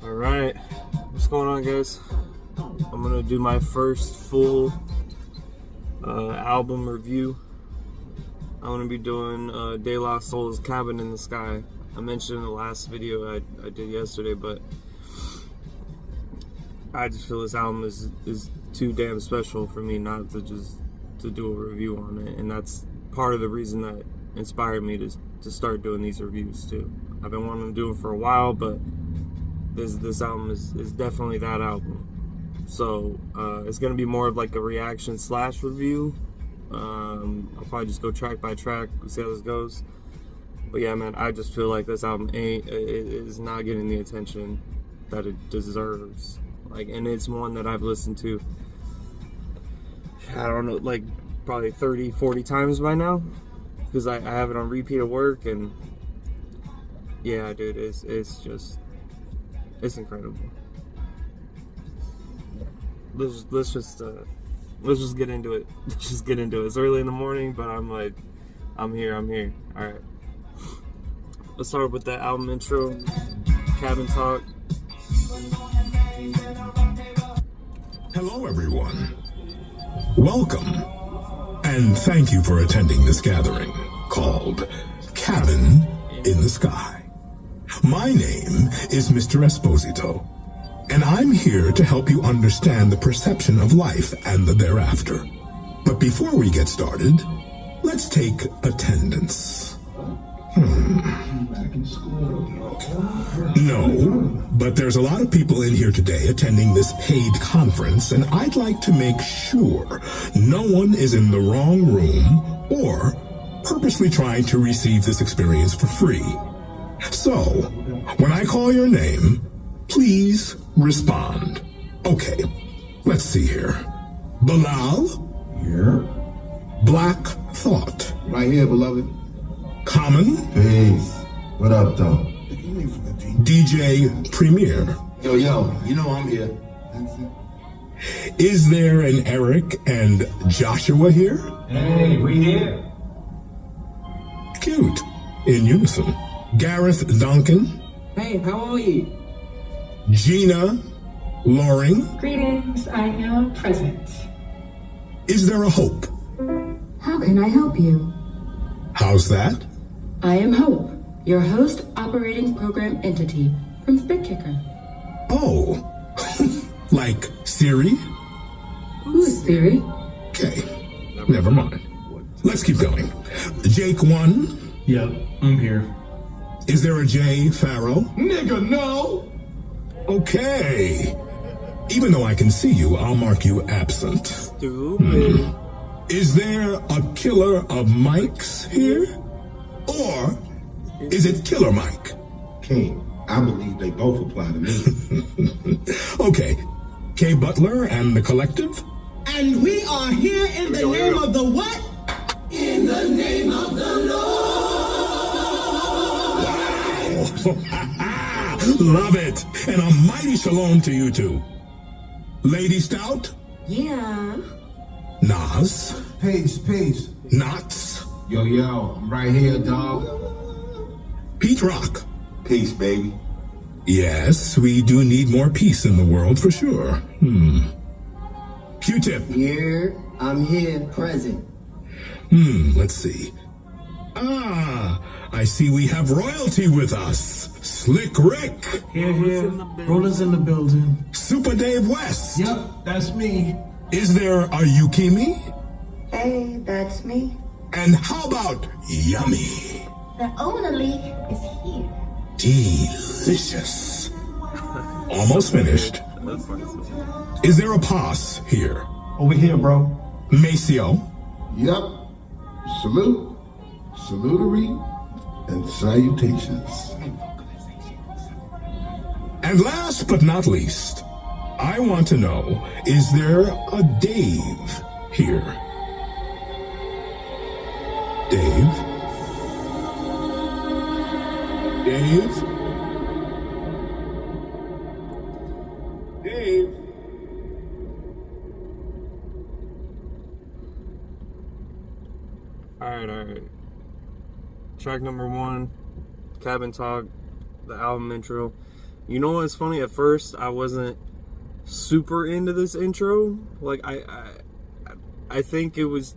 Alright, what's going on, guys? I'm gonna do my first full album review. I'm gonna be doing De La Soul's Cabin in the Sky. I mentioned in the last video I did yesterday, but I just feel this album is too damn special for me not to just do a review on it, and that's part of the reason that inspired me to start doing these reviews too. I've been wanting to do it for a while, but this album is definitely that album. So it's gonna be more of like a reaction / review. I'll probably just go track by track, see how this goes. But yeah, man, I just feel like this album is not getting the attention that it deserves. Like, and it's one that I've listened to, I don't know, like probably 30, 40 times by now, because I have it on repeat at work, and yeah, dude, it's incredible. Let's just get into it. Let's just get into it. It's early in the morning, but I'm here. All right. Let's start with the album intro, Cabin Talk. Hello, everyone. Welcome, and thank you for attending this gathering called Cabin in the Sky. My name is Mr. Esposito, and I'm here to help you understand the perception of life and the thereafter. But before we get started, let's take attendance. No, but there's a lot of people in here today attending this paid conference, and I'd like to make sure no one is in the wrong room or purposely trying to receive this experience for free. So, when I call your name, please respond. Okay, let's see here. Bilal? Here. Black Thought? Right here, beloved. Common? Peace. What up, though? DJ Premier? Yo, you know I'm here. Is there an Eric and Joshua here? Hey, we here. Cute. In unison. Gareth Duncan? Hey, how are you? Gina Loring? Greetings, I am present. Is there a Hope? How can I help you? How's that? I am Hope, your host operating program entity from Spitkicker. Oh, like Siri? Who is Siri? Okay, never mind. Let's keep going. Jake 1? Yep, I'm here. Is there a Jay Farrow? Nigga, no! Okay. Even though I can see you, I'll mark you absent. Stupid. Is there a killer of mics here? Or is it Killer Mike? King, I believe they both apply to me. Okay, Kay Butler and the Collective? And we are here in the name of the what? In the name of the Lord. Wow. Love it. And a mighty shalom to you two. Lady Stout? Yeah. Nas? Peace. Knots? Yo, I'm right here, dog. Pete Rock? Peace, baby. Yes, we do need more peace in the world for sure. Q-Tip? Here, I'm here, present. Let's see. I see we have royalty with us. Slick Rick. Here. Rollers in the building. Super Dave West. Yep, that's me. Is there a Yukimi? Hey, that's me. And how about Yummy? The owner league is here. Delicious. Almost finished. Is there a Pos here? Over here, bro. Maceo? Yep. Salute, salutory, and salutations. And last but not least, I want to know, is there a Dave here? Dave? Dave? Dave? All right. track number 1, Cabin Talk, the album intro. You know what's funny? At first, I wasn't super into this intro. Like, I think it was,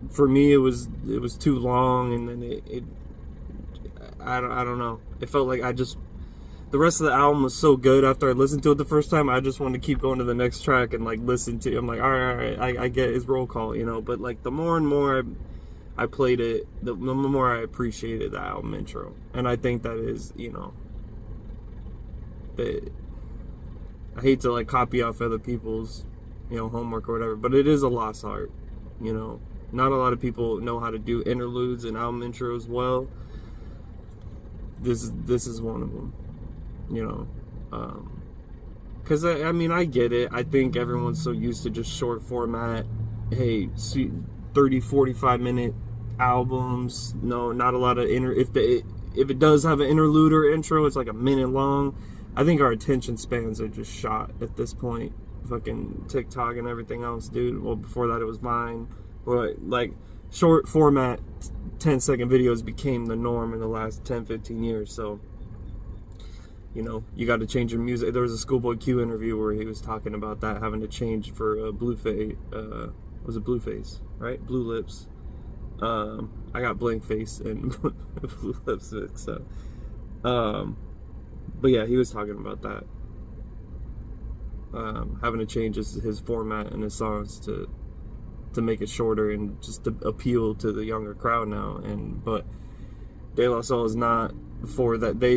for me, it was too long, and then I don't know. It felt like the rest of the album was so good after I listened to it the first time, I just wanted to keep going to the next track and, like, listen to it. I'm like, all right, I get his roll call, you know? But, like, the more and more I played it, the more I appreciated the album intro. And I think that is, you know, I hate to, like, copy off other people's, you know, homework or whatever, but it is a lost art, you know? Not a lot of people know how to do interludes and album intros well. This is one of them. You know, because I mean, I get it. I think everyone's so used to just short format, hey, 30, 45 minute albums. No, not a lot of if it does have an interlude or intro, it's like a minute long. I think our attention spans are just shot at this point. Fucking TikTok and everything else, dude. Well, before that it was Vine, but like short format 10-second videos became the norm in the last 10-15 years. So, you know, you got to change your music. There was a Schoolboy Q interview where he was talking about that, having to change for Blueface. Was it Blueface, right? Blue Lips. I got Blank Face and Blue Lips mixed up. But yeah, he was talking about that. Having to change his format and his songs to make it shorter and just to appeal to the younger crowd now. But De La Soul is not for that. They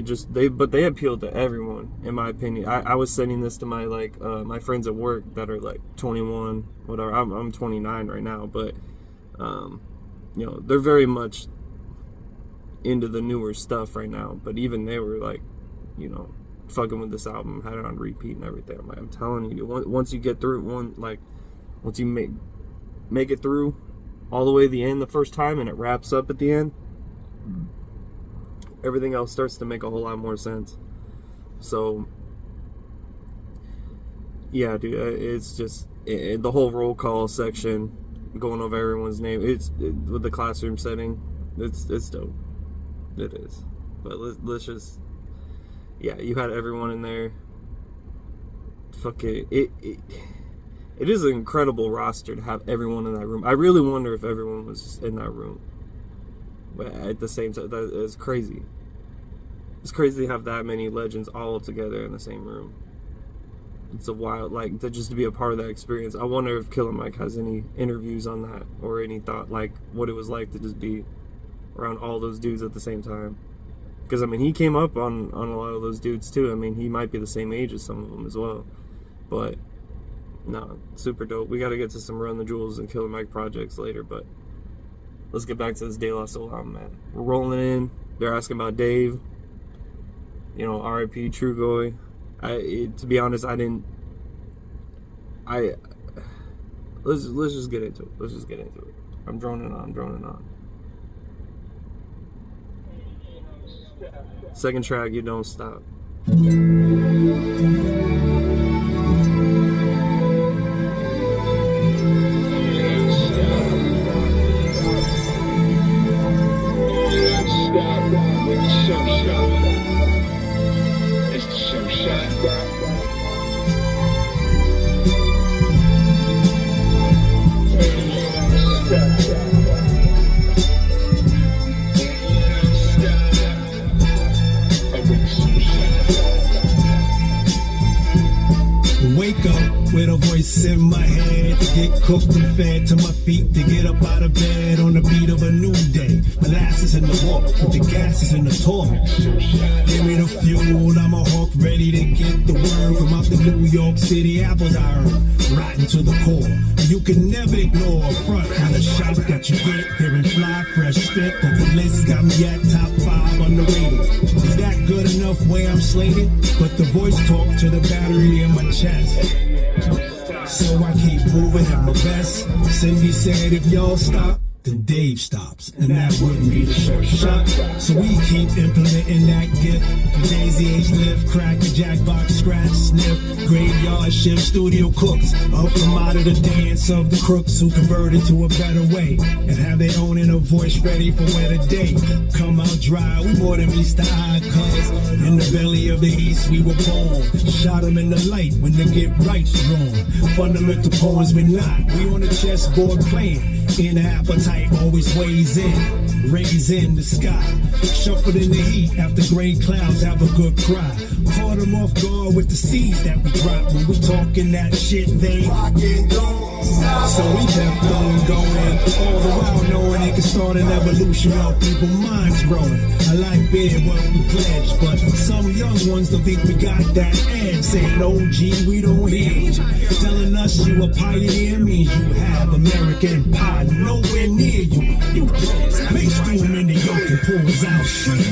appeal to everyone, in my opinion. I was sending this to my my friends at work that are like 21, whatever. I'm 29 right now, but you know, they're very much into the newer stuff right now. But even they were like, you know, fucking with this album, had it on repeat and everything. I'm telling you, once you get through it, once you make it through all the way to the end the first time and it wraps up at the end, everything else starts to make a whole lot more sense. So yeah, dude, it's just the whole roll call section, going over everyone's name, with the classroom setting, it's dope. It is. But let's just, yeah, you had everyone in there. Fuck it. It is an incredible roster to have everyone in that room. I really wonder if everyone was in that room. But at the same time, that is crazy. It's crazy to have that many legends all together in the same room. It's a wild, to be a part of that experience. I wonder if Killer Mike has any interviews on that, or any thought, what it was like to just be around all those dudes at the same time. Because, I mean, he came up on a lot of those dudes, too. I mean, he might be the same age as some of them as well. But, no, super dope. We got to get to some Run the Jewels and Killer Mike projects later, but let's get back to this De La Soul album, man. We're rolling in. They're asking about Dave. You know, R.I.P. Trugoy. To be honest, let's just get into it. I'm droning on. Second track, You Don't Stop. Wake up with a voice in my head to get cooked and fed to my feet, to get up out of bed on the beat of a new day. Molasses in the walk, but the gas is in the talk. Give me the fuel, I'm a hawk ready to get the word from out the New York City apples I earn, rotten to the core. You can never ignore a front kind of shout that you get hearing Fly Fresh spit, cause the list got me at top 5 underrated. Is that good enough way I'm slated? But the voice talk to the battery in my chest. So I keep moving at my best. Cindy said if y'all stop, then Dave stops, and that wouldn't be the short shot. So we keep implementing that gift. The Daisy H lift, crack the jackbox, scratch, sniff, graveyard shift, studio cooks, up from out of the dance of the crooks who converted to a better way and have their own inner voice ready for when the day come out dry. We more than meets the eye, cuz in the belly of the east we were born. Shot 'em in the light when they get right strong. Fundamental poems we're not. We on the chessboard playing. Inner appetite always weighs in, rays in the sky. Shuffled in the heat after gray clouds have a good cry. Caught them off guard with the seeds that we drop. When we talking that shit, they so we kept on going, all the while knowing it could start an evolution of people minds growing. A life being what we pledged, but some young ones don't think we got that edge. Saying, oh gee, we don't hear you. Telling us you a pioneer means you have American pie nowhere near you. You mix doom in the yoke and pulls out shit.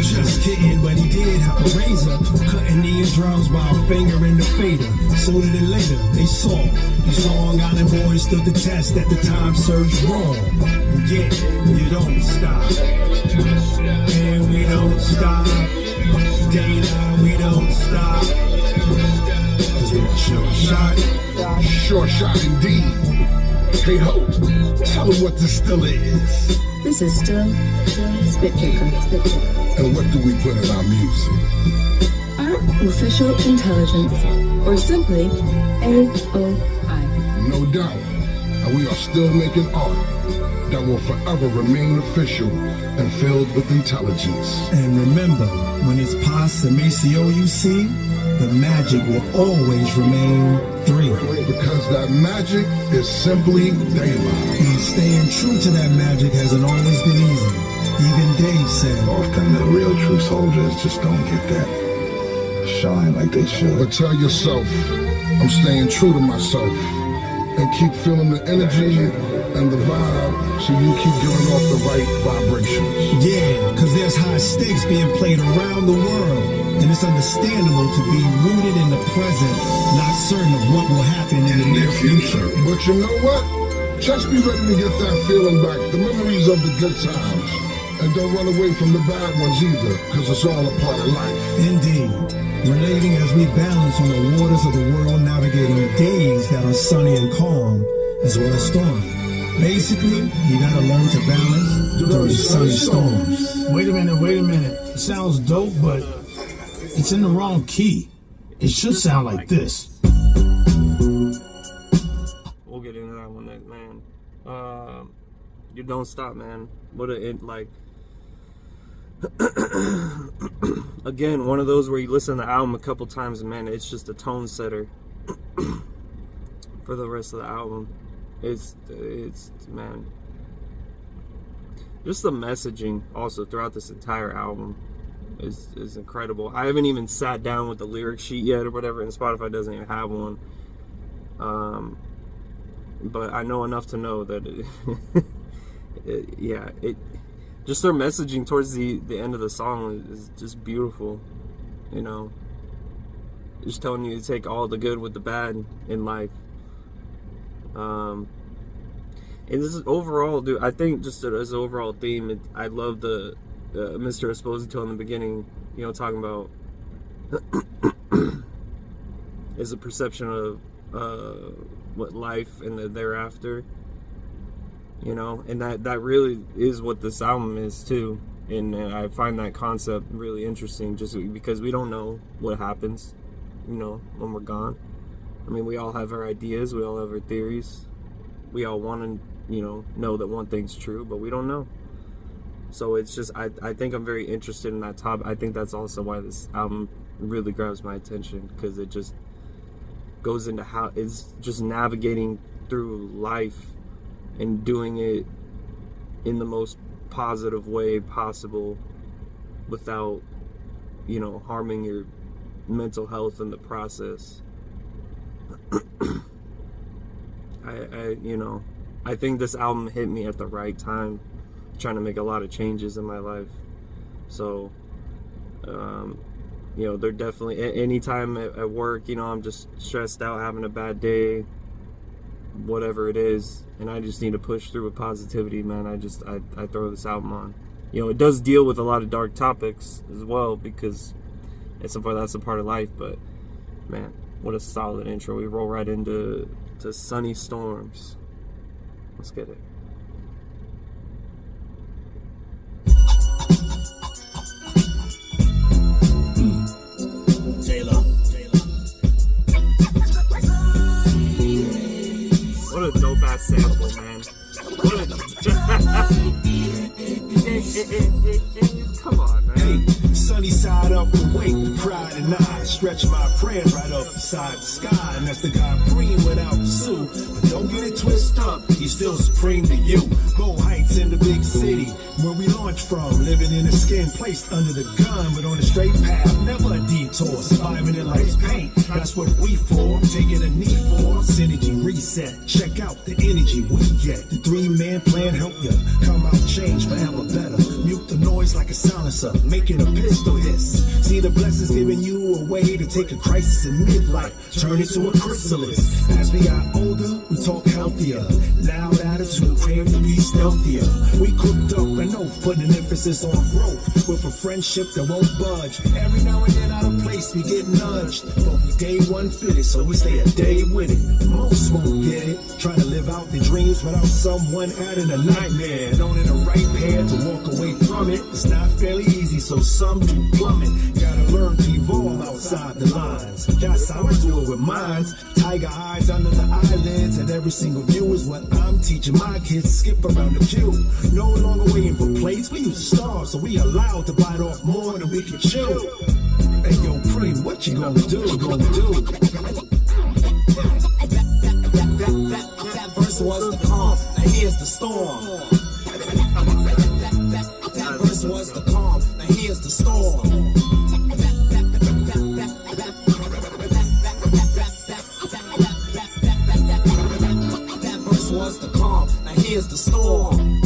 Just kidding, but he did have a razor, cutting the eardrums while fingering the fader. Sooner than later, they saw these Long Island boys stood the test at the time surged wrong. And yeah, you don't stop, and we don't stop. Daylight, we don't stop. 'Cause we're a short shot. Short shot indeed. Hey ho, tell them what this still is. This is still Spit Kicker. And what do we put in our music? Artificial intelligence, or simply AOI. No doubt. And we are still making art that will forever remain official and filled with intelligence. And remember, when it's past and Maceo you see, the magic will always remain 3. Because that magic is simply daylight. And staying true to that magic hasn't always been easy. Even Dave said, Often the real true soldiers just don't get that shine like they should. But tell yourself, I'm staying true to myself. And keep feeling the energy and the vibe so you keep giving off the right vibrations. yeah, because there's high stakes being played around the world. And it's understandable to be rooted in the present, not certain of what will happen in the near future. But you know what? Just be ready to get that feeling back, the memories of the good times. And don't run away from the bad ones either, because it's all a part of life. Indeed. Relating as we balance on the waters of the world, navigating days that are sunny and calm, as well as stormy. Basically, you gotta learn to balance during sunny storms. Wait a minute. It sounds dope, but it's in the wrong key. It should sound like this. We'll get into that one next, man. You don't stop, man. What a it like. Again, one of those where you listen to the album a couple times and man, it's just a tone setter for the rest of the album. It's man, just the messaging also throughout this entire album is incredible. I haven't even sat down with the lyric sheet yet or whatever, and Spotify doesn't even have one. But I know enough to know that it just their messaging towards the end of the song is just beautiful, you know. Just telling you to take all the good with the bad in life. And this is overall, dude, I think just as an overall theme, I love the Mr. Esposito in the beginning, you know, talking about is a perception of what life and the thereafter. You know, and that really is what this album is too. And I find that concept really interesting just because we don't know what happens, you know, when we're gone. I mean, we all have our ideas, we all have our theories. We all want to, you know that one thing's true, but we don't know. So it's just, I think I'm very interested in that topic. I think that's also why this album really grabs my attention, because it just goes into how it's just navigating through life and doing it in the most positive way possible without, you know, harming your mental health in the process. I think this album hit me at the right time, trying to make a lot of changes in my life. So, you know, they're definitely, anytime at work, you know, I'm just stressed out, having a bad day, whatever it is, and I just need to push through with positivity, man. I throw this album on. You know, it does deal with a lot of dark topics as well, because that's a part of life, but man, what a solid intro. We roll right into Sunny Storms. Let's get it. What a dope ass sample, man. What a come on, man. Hey, sunny side up awake, pride and I stretch my prayers right up beside the sky, and that's the God green without pursuit. But don't get it twisted up, he's still supreme to you. Gold Heights in the big city, where we launched from, living in a skin placed under the gun, but on a straight path, never a detour, surviving in life's pain. That's what we for, taking a knee for synergy reset. Check out the energy we get. The 3-man plan help you come out change forever better. Mute the noise like a silencer, making a pistol hiss. See the blessings giving you a way to take a crisis in midlife, turn it to a chrysalis. As we got older, we talk healthier. Loud attitude, crave to be stealthier. We cooked up an oath, putting an emphasis on growth with a friendship that won't budge. Every now and then out of place, we get nudged, but we day one fitted, so we stay a day with it. Most won't get it, trying to live out their dreams without someone adding a nightmare. Owning the right pair to walk away from it, it's not fairly easy, so some do plummet. Gotta learn to evolve outside the lines. That's how I do it with mine. Tiger eyes under the eyelids, and every single view is what I'm teaching my kids. Skip around the queue, no longer waiting for plates. We used to starve, so we allowed to bite off more than we could chew. Hey yo, Preem, what you gonna do? That verse was the calm, now here's the storm. That verse was the calm, now here's the storm. That verse was the calm, now here's the storm.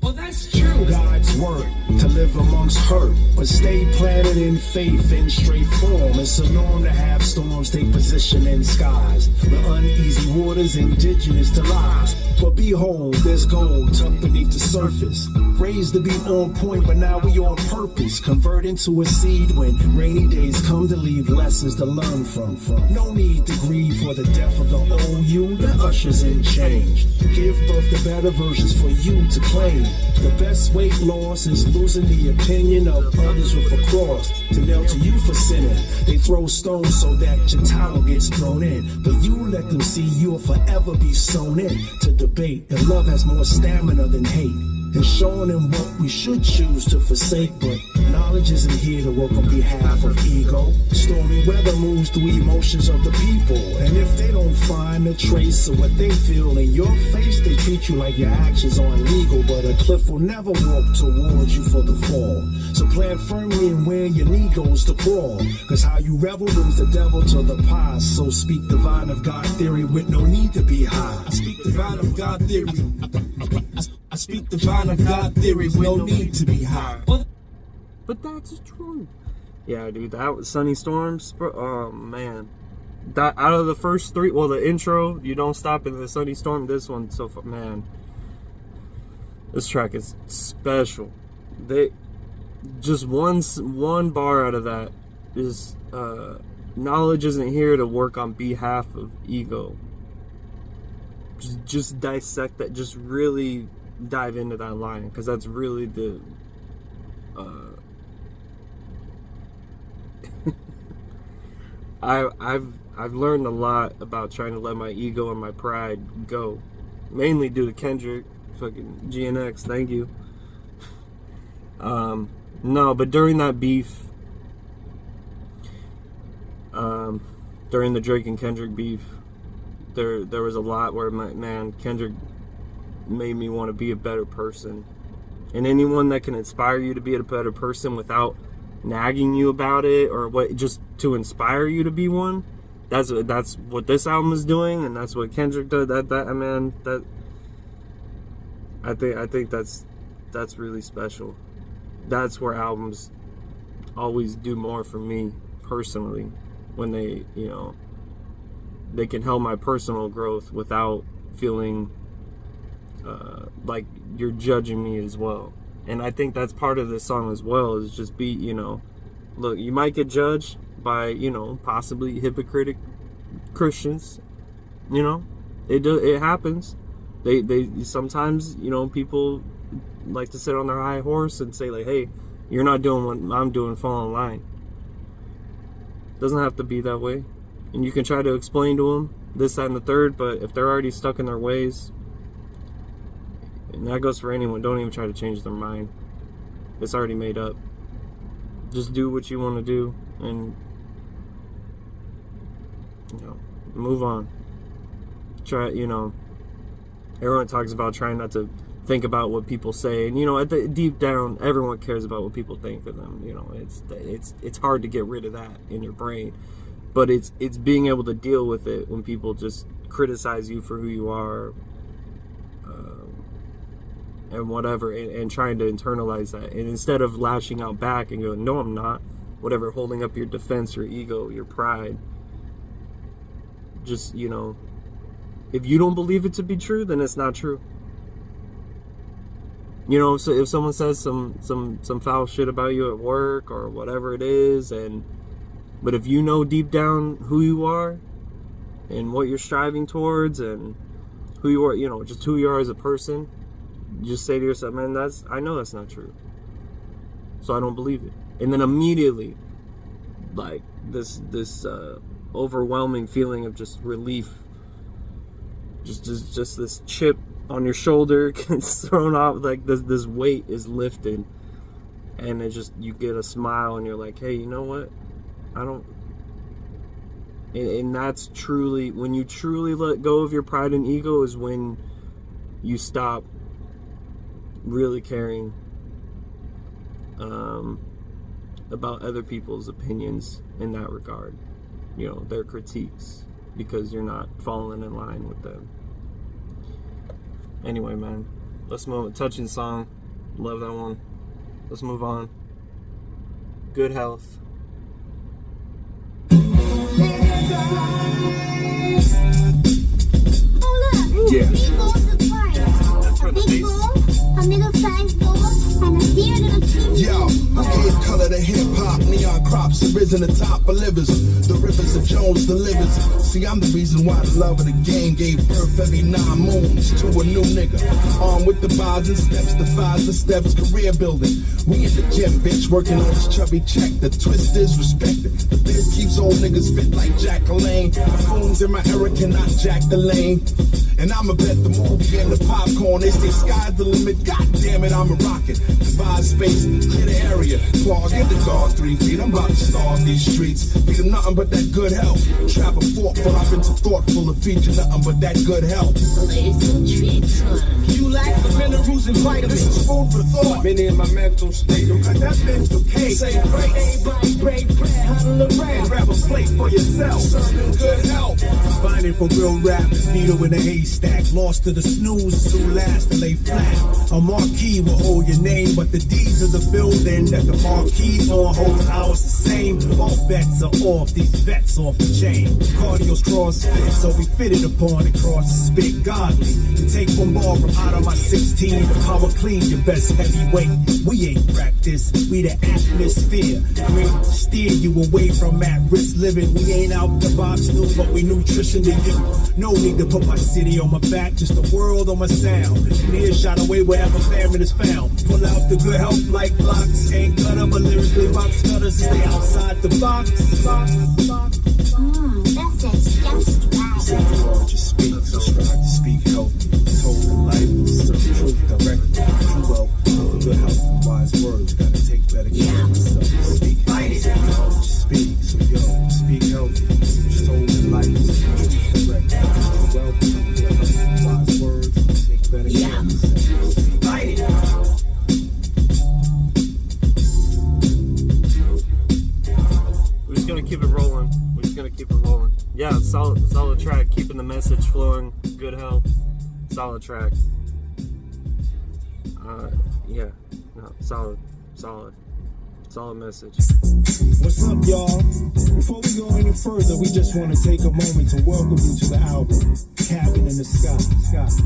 Well, that's true. God's word to live amongst hurt, but stay planted in faith in straight form. It's a norm to have storms take position in skies. The uneasy waters indigenous to lies. But behold, there's gold tucked beneath the surface. Raised to be on point, but now we on purpose. Convert into a seed when rainy days come to leave lessons to learn from. No need to grieve for the death of the old you. The ushers in change. Give birth to better versions for you to claim. The best weight loss is losing the opinion of others with a cross to nail to you for sinning. They throw stones so that your towel gets thrown in, but you let them see you'll forever be sown in to debate. And love has more stamina than hate, and showing them what we should choose to forsake. But knowledge isn't here to work on behalf of ego. Stormy weather moves through emotions of the people, and if they don't find a trace of what they feel in your face, they treat you like your actions are illegal. But a cliff will never walk towards you for the fall, so plant firmly in where your knee goes to crawl. Cause how you revel brings the devil to the past. So speak divine of God theory with no need to be high. I speak divine of God theory. I speak divine of God theory with no need to be high. But that's true. Yeah, dude, that was Sunny Storms. Oh, man. That, out of the first three, well, the intro, You Don't Stop, and the Sunny Storm, this one, so far, man. This track is special. They, just one bar out of that is, knowledge isn't here to work on behalf of ego. Just dissect that, just really dive into that line, because that's really the I've learned a lot about trying to let my ego and my pride go, mainly due to Kendrick, fucking GNX, thank you. No, but during that beef, during the Drake and Kendrick beef, there was a lot where Kendrick made me want to be a better person. And anyone that can inspire you to be a better person without nagging you about it, or what, just to inspire you to be one, that's what this album is doing, and that's what Kendrick does. I think that's really special. That's where albums always do more for me personally, when they, they can help my personal growth without feeling like you're judging me as well. And I think that's part of this song as well, is just be, you know, look, you might get judged by, you know, possibly hypocritic Christians, you know, it happens. They sometimes, you know, people like to sit on their high horse and say like, hey, you're not doing what I'm doing, fall in line. Doesn't have to be that way. And you can try to explain to them this, that, and the third, but if they're already stuck in their ways, and that goes for anyone, don't even try to change their mind. It's already made up. Just do what you want to do and, you know, move on. Try, you know, everyone talks about trying not to think about what people say, and you know, deep down, everyone cares about what people think of them. You know, it's hard to get rid of that in your brain, but it's being able to deal with it when people just criticize you for who you are, and whatever, and trying to internalize that, and instead of lashing out back and going, no, I'm not, whatever, holding up your defense, your ego, your pride. Just, you know, if you don't believe it to be true, then it's not true. You know, so if someone says some foul shit about you at work or whatever it is, but if you know deep down who you are and what you're striving towards and who you are, you know, just who you are as a person, just say to yourself, man, I know that's not true, so I don't believe it. And then immediately, like this overwhelming feeling of just relief, just this chip on your shoulder gets thrown off, like this weight is lifted, and it just, you get a smile and you're like, hey, you know what, I don't. And that's truly, when you truly let go of your pride and ego, is when you stop really caring about other people's opinions in that regard, you know, their critiques, because you're not falling in line with them. Anyway, man, let's move. Touching song, love that one. Let's move on. Good Health. Yeah. A big ball, a middle-sized ball, and a dear little teeny. Yo, I gave color to hip-hop, neon crops have risen atop of livers. The rivers of Jones delivers. See, I'm the reason why the love of the game gave birth every 9 moons to a new nigga. Armed with the bars and steps, defies the steps, career building. We in the gym, bitch, working on this chubby check. The twist is respected. The beard keeps old niggas fit like Jack LaLanne. The phones in my era cannot jack the lane. And I'ma bet the movie and the popcorn, they say sky's the limit. God damn it, I'm a rocket. Divide space, clear the area. Claw, get the guard 3 feet. I'm about to starve these streets. Feed them nothing but that good health. Trap a forkful, I've been too thoughtful to feature nothing but that good health. You lack the minerals and vitamins. This is food for thought. Been in my mental state. Don't cut that mental cake. Say grace. Everybody break bread, huddle around. Grab a plate for yourself. Serving good health. Finding for real rappers, needle in a haystack. Lost to the snooze, soon last to lay flat. A marquee will hold your name, but the deeds of the building that the marquee on holds ours the same. All bets are off, these vets off the chain. Cardio's CrossFit, so we fitted upon the cross to spit godly. To take one ball from out of my 16, the power clean, your best heavyweight. We ain't practice, we the atmosphere. Great to steer you away from at-risk living. We ain't out the box new, but we nutrition to you. No need to put my city on my back, just the world on my sound. Near shot away wherever famine is found. Pull out the good health like blocks. Ain't cut up, but lyrically box cutters stay outside the box. That's disgusting. Just speak, so strive to speak healthy. Told in life, serve truth directly. True wealth, for good health, wise words. Gotta take better care of myself. Speak healthy, just speak, so yo, speak healthy. Just told in life, serve truth directly. True wealth, for good health, wise words. Take better care of myself. Speak healthy. We're just gonna keep it rolling. We're just gonna keep it rolling. Yeah, solid track. Keeping the message flowing. Good health. Solid track. Yeah. No, solid. solid message. What's up, y'all? Before we go any further, we just want to take a moment to welcome you to the album, Cabin in the Sky.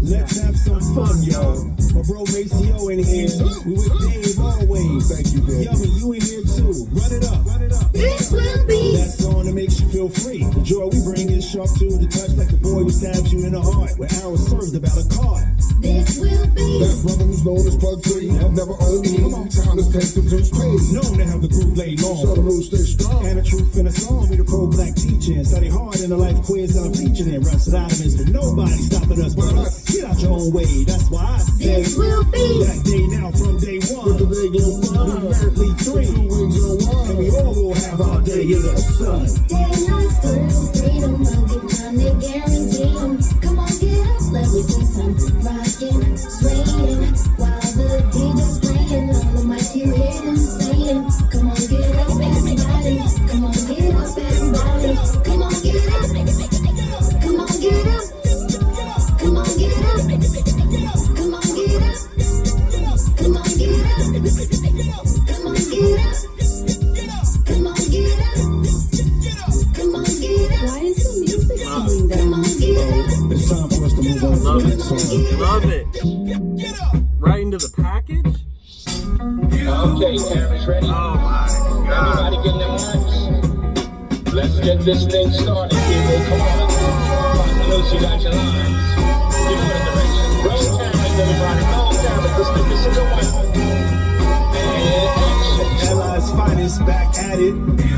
Let's have some fun, y'all. My bro Maceo in here. We with Dave always. Thank you, Dave. Yummy, you in here too. Run it up. This will be That song that makes you feel free. The joy we bring is sharp to the touch, like the boy who stabs you in the heart, where arrows served about a card. This will be That brother who's known as Bug Free, never owned me. Time to take the juice crazy. Known to have the groove laid long. So the rules stay strong. And the truth in a song, be the pro-black teaching. Study hard in the life quiz that I'm featuring in. Rhapsodimus, but nobody stopping us but us. Get out your own way, that's why I say This will be that day now from day one. With the big little fun. Numerically 3. Two wings and one. And we all will have our day in the sun. day and night, still freedom. I'll get time to guarantee 'em. Come on, get up, let me do some rockin', swaying. While the DJ's playing, on the mic you hear them saying, come on, get up, everybody. Come on, get up, everybody. Come on, get up. Come on, get up. Come on, get up. Come on, get up. Come on, get up. Come on, get up. Come on, get up. Come on, get up. Come on, get up. Why is the music singing that? Come on, get up. It's time for us to move on to Love the it. next song. Love it. Right into the package? Okay, cameras ready? Oh my god. Everybody getting their mics? Let's get this thing started, people. Come on. Loose, you got your lines. You know the direction. Roll cameras, everybody. Roll cameras. Let's get this in the one. And action. LI's finest back at it.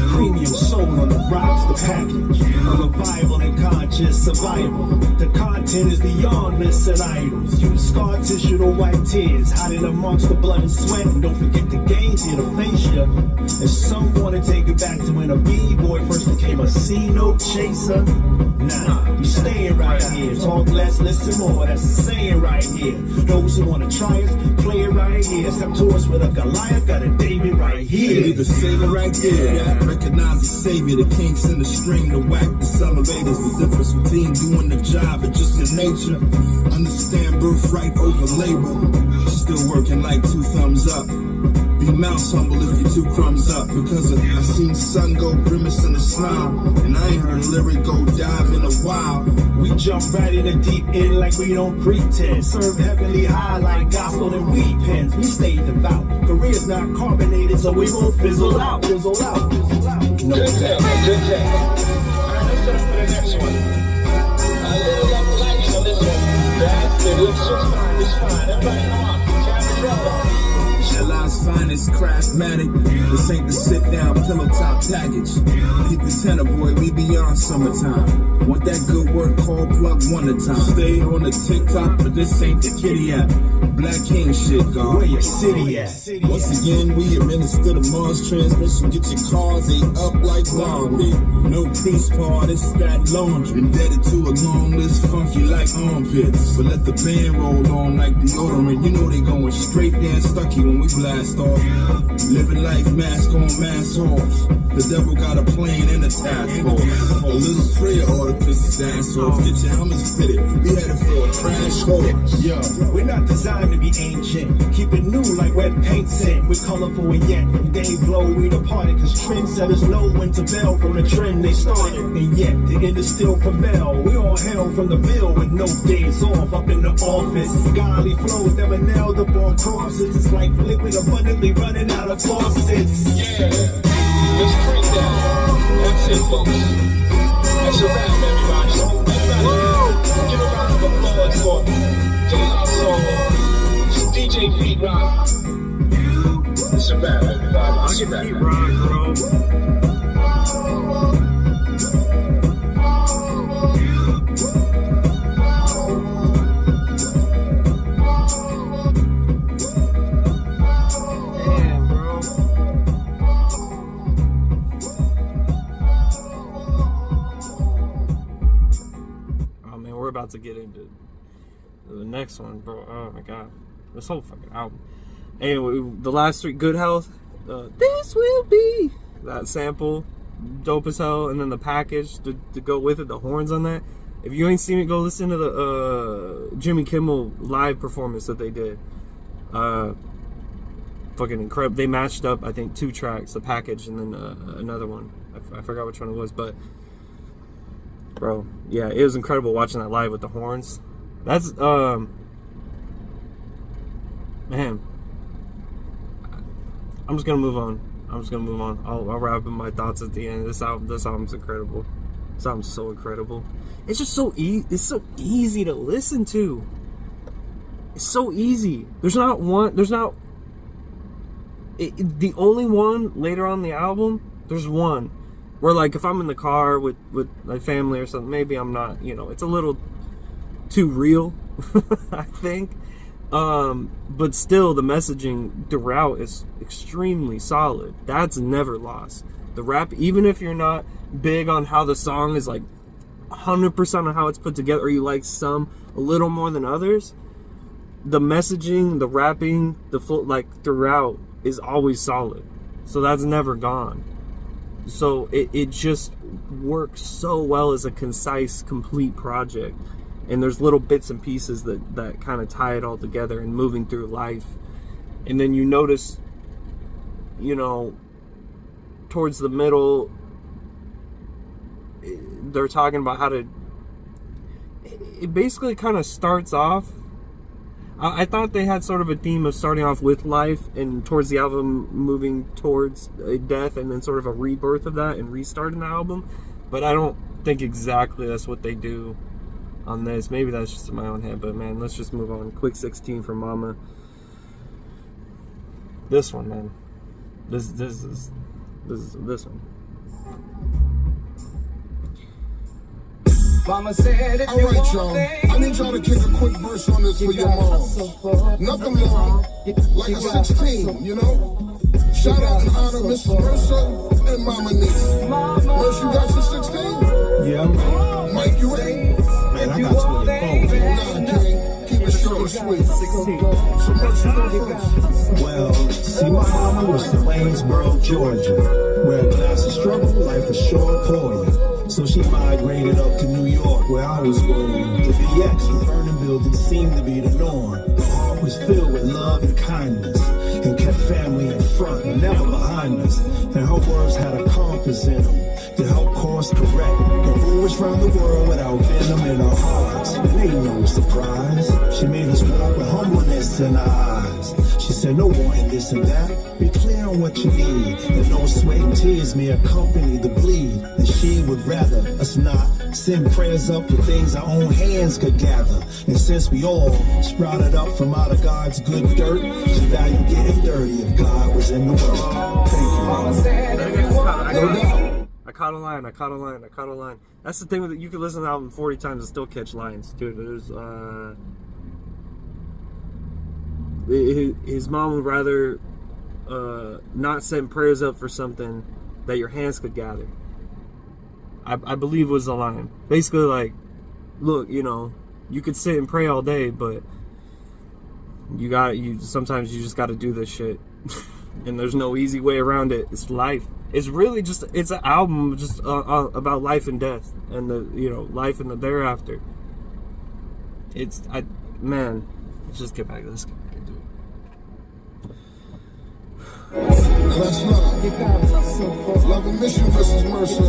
Premium soul on the rocks, the package. A revival and conscious survival. The content is beyond missing idols. Use scar tissue to wipe tears. Hiding amongst the blood and sweat. And don't forget the gains here to face ya. And some want to take it back to when a B-boy first became a C-note chaser. Nah, we staying right here. Talk less, listen more. That's the saying right here. Those who want to try it, play it right here. Step to us with a Goliath, got a David right here. The savior right there, that recognize the savior, the kinks in the string, the whack, the elevators, the difference between doing the job and just in nature. Understand birthright over labor, still working like 2 thumbs up. Be mouse humble if you 2 crumbs up, because I seen sun go grimace in the smile, and I ain't heard lyric go dive in a while. We jump right in the deep end like we don't pretend. Serve heavenly high like gospel and weed pens. We stay devout. Career's not carbonated, so we won't fizzle out, fizzle out, fizzle out. No Good day, good day. Alright, let's set up for the next one. A little up lighting on this one. That's it. Looks just fine. It's fine. Everybody come on. Cameras rolling. LI's finest, craftmatic. This ain't the sit down pillow top package. Keep the tenor, boy, we beyond summertime. Want that good work, call plug one at a time. Stay on the TikTok, but this ain't the kitty app. Black King shit, God. Where your city at? Once again, we administer the Mars transmission. Get your cars, they up like laundry. No priest part, it's that laundry. Indebted to a long list, funky like armpits. But let the band roll on like deodorant. You know they going straight down Stucky when we blast off. Living life, mask on, mask off. The devil got a plane and a task force. A little prayer ought to piss his ass off. Get your helmets fitted. We headed for a crash course. Yo, we're not designed to be ancient. Keep it new like wet paint scent. We're colorful and yet from day glow we departed. Cause trendsetters know when to bail from the trend they started. And yet the end still prevail. We all hail from the bill with no days off up in the office. Godly flows never nailed up on crosses. It's like liquid abundantly running out of faucets. Yeah, let's break that. That's it, folks. That's a wrap, everybody. Everybody, give a round of applause for J.R. Soul, DJ Pete Rock. It's a wrap, everybody. It's a wrap. Pete Rock, bro. About to get into the next one, bro. Oh my god, this whole fucking album. Anyway, the last 3, Good Health, This Will Be, that sample, dope as hell, and then the package to go with it, the horns on that. If you ain't seen it, go listen to the Jimmy Kimmel live performance that they did. Fucking fucking incredible. They matched up, I think, 2 tracks, the package, and then another one. I forgot which one it was, but bro, yeah, it was incredible watching that live with the horns. That's man. I'm just gonna move on. I'll wrap up my thoughts at the end. This album's incredible. This album's so incredible. It's just so it's so easy to listen to. It's so easy. The only one later on the album, there's one where, like, if I'm in the car with my family or something, maybe I'm not, it's a little too real, I think. But still, the messaging throughout is extremely solid. That's never lost. The rap, even if you're not big on how the song is, like, 100% on how it's put together, or you like some a little more than others, the messaging, the rapping, the full, like, throughout is always solid. So that's never gone. So it just works so well as a concise, complete project. And there's little bits and pieces that kind of tie it all together and moving through life. And then you notice, towards the middle, they're talking about how to... It basically kind of starts off... I thought they had sort of a theme of starting off with life and towards the album moving towards a death and then sort of a rebirth of that and restarting the album. But I don't think exactly that's what they do on this. Maybe that's just in my own head, but man, let's just move on. Quick 16 for Mama. This one, man. This is this one. Mama said, alright, y'all. I need y'all to kick a quick verse on this for your mom. Nothing long, like a 16, Shout out and honor Mrs. Mercer and Mama Niece. Mercer, you got your 16? Yeah, I'm ready. Mike, you ready? Man, I got 24. Nah, King. Keep it short and sweet. So Mercer, go first. Well, see, my mama was from Waynesboro, Georgia, where a glass of struggle, life is short for you. So she migrated up to New York, where I was born. The BX, burning buildings seemed to be the norm. The heart was filled with love and kindness, and kept family in front, never behind us. And her words had a compass in them to help course correct. And rulers around the world without venom in our hearts. And ain't no surprise, she made us walk with humbleness in our eyes. She said, no wanting this and that, be clear on what you need. And no sweat and tears may accompany the bleed. And she would rather us not send prayers up for things our own hands could gather. And since we all sprouted up from out of God's good dirt, she valued getting dirty if God was in the world. Thank you, Mama. I caught a line. That's the thing with it. You can listen to the album 40 times and still catch lines, dude. His mom would rather not send prayers up for something that your hands could gather. I believe was the line. Basically, like, look, you could sit and pray all day, but sometimes you just got to do this shit. And there's no easy way around it. It's life. It's really just, it's an album just about life and death and life and the thereafter. Let's just get back to this. That's love. Love and mission, Mrs. Mercer.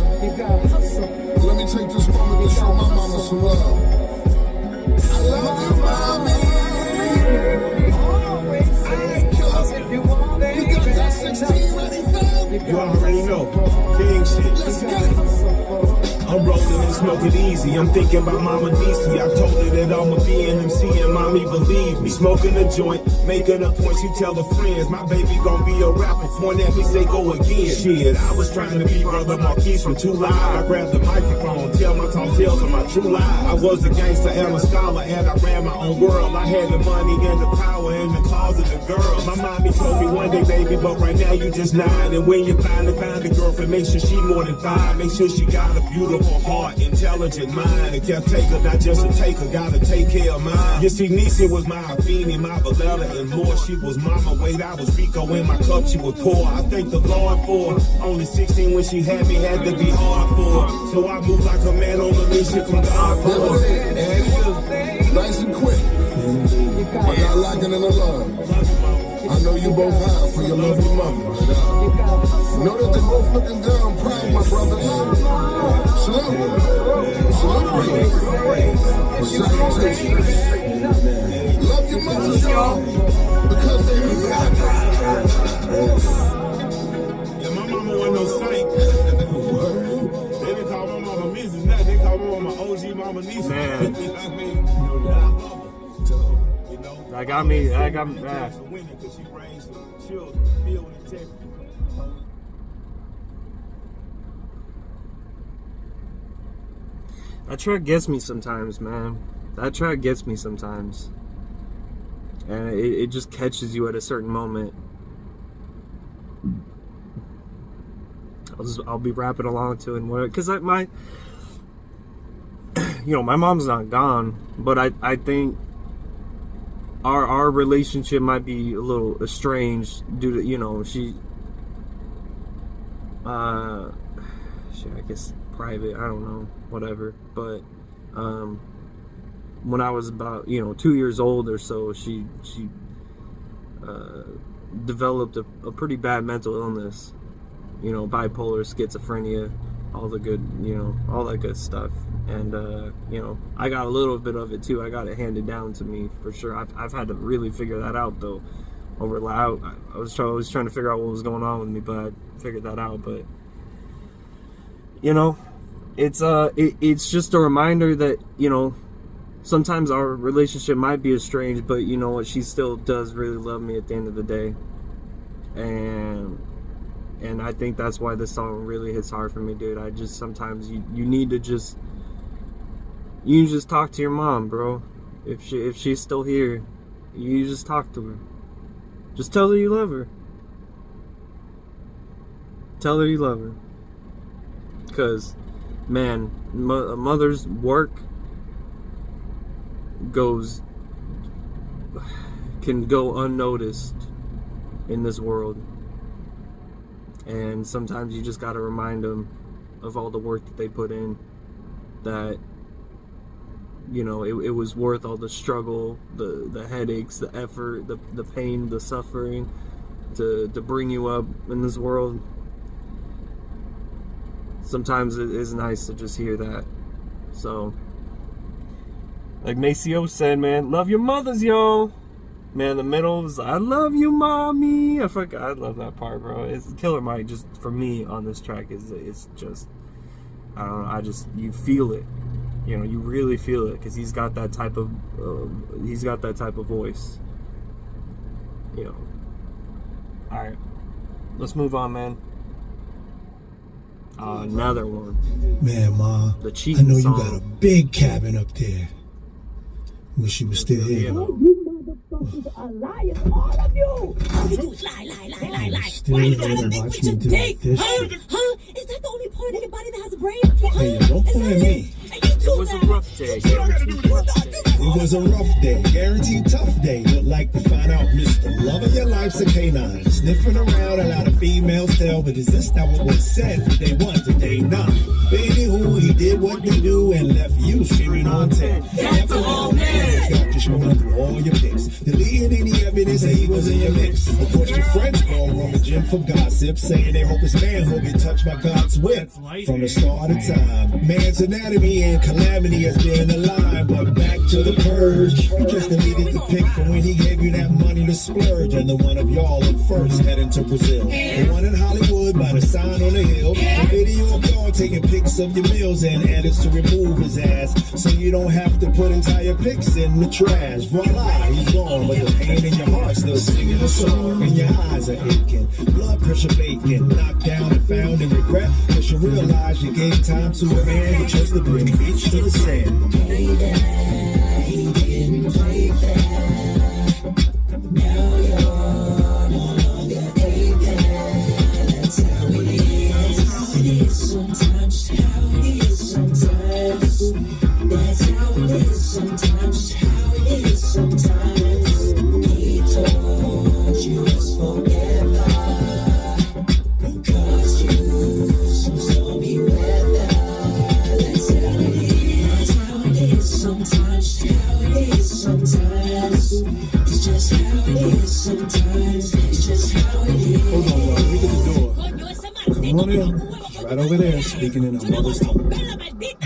Let me take this moment to show my mama some love. I love you, mommy. You got that 16 ready, fam? You already know. King shit. Let's get it. I'm rolling and smoking easy. I'm thinking about Mama DC. I told her that I'ma be an MC and mommy believe me. Smoking a joint, making a point. She tell her friends, my baby gon' be a rapper. Point at me, say go again. Shit, I was trying to be Brother Marquise from 2 Live. I grabbed the microphone, tell my tall tales of my true life. I was a gangster and a scholar, and I ran my own world. I had the money and the power and the closet of girls. My mommy told me one day, baby, but right now you just 9. And when you finally find a girlfriend, make sure she more than 5. Make sure she got a beautiful heart, intelligent mind. A caretaker, not just a taker, gotta take care of mine. You see, Niecy was my Afeni, my Valetta, and more. She was Mama, wait, I was Rico in my cup, she was poor. I thank the Lord for her. Only 16 when she had me, had to be hard for her. So I moved like a man on a mission from God for her. Nice and quick. Are y'all locking in the love? I know you both high for your lovely mother. Know that they both looking down proud, my brothers. Salute. Salutations. Love your mothers, y'all, because they rock. Yeah, my mama wasn't no saint. They didn't call my mama Mrs. Now they call my mama OG Mama Nisa. Man. You know what I mean? No doubt. So, you know, That got me mad. Because she raised children filled with integrity. That track gets me sometimes, man. That track gets me sometimes. And it just catches you at a certain moment. I'll be rapping along to it, because my mom's not gone, but I think our relationship might be a little estranged due to, she I guess private, I don't know, whatever, but when I was about 2 years old or so, she developed a pretty bad mental illness, bipolar, schizophrenia, all the good, all that good stuff. And I got a little bit of it too. I got it handed down to me for sure. I've had to really figure that out though. I was trying to figure out what was going on with me, but I figured that out. But it's just a reminder that sometimes our relationship might be estranged, but you know what? She still does really love me at the end of the day, and I think that's why this song really hits hard for me, dude. I just sometimes you need to just talk to your mom, bro. If she's still here, you just talk to her. Just tell her you love her. Tell her you love her. Because, man, a mother's work can go unnoticed in this world. And sometimes you just gotta remind them of all the work that they put in, that it was worth all the struggle, the headaches, the effort, the pain, the suffering to bring you up in this world. Sometimes it is nice to just hear that. So, like Maceo said, man, love your mothers, yo. Man, the middle was, I love you, mommy. I love that part, bro. It's Killer Mike, just for me on this track, it's just, I don't know, you feel it. You really feel it, because he's got that type of voice. Alright, let's move on, man. Another one. Man, Ma, the I know song. you got a big cabin up there. Wish you was still here. Are liars, all of you! All you do is lie. Still Why you here gotta to think watch with me your do dick? this Huh? shit. Huh? Is that the only part of your body that has a brain? Hey, don't point at me. It was a rough day. It was a rough day, guaranteed tough day. Look like to find out Mr. Love of your life's a canine. Sniffing around, a lot of females tell, but is this not what was said from day 1 to day 9? Baby, who he did what they do and left you screaming on 10. That's a old man. Got you scrolling through all your pics, deleting any evidence that he was in your mix. Of course, your friends call Roman Jim for gossip, saying they hope his manhood get touched by God's whip. From the start of time, man's anatomy and calamity has been aligned. But back to the purge, you just deleted the pic from when he gave you that money to splurge. And the one of y'all at first heading to Brazil, the one in Hollywood by the sign on the hill, the video of y'all taking pics of your meals and edits to remove his ass, so you don't have to put entire pics in the trash. Voila, he's gone, but the pain in your heart still singing a song, and your eyes are aching, blood pressure baking, knocked down and found in regret, cause you realize you gave time to a man who chose to bring beach to the sand. He didn't play fair. Now you're no longer a pair. That's how it is. How it is sometimes. How it is sometimes. That's how it is sometimes. How it is sometimes. He told you it's forever. Caused you some stormy weather. That's how it is. That's how it is sometimes. It's just how it is sometimes. It's just how it is. Hold on, y'all. Let me get the door. Come on in. She's right over there, speaking in her mother's tongue.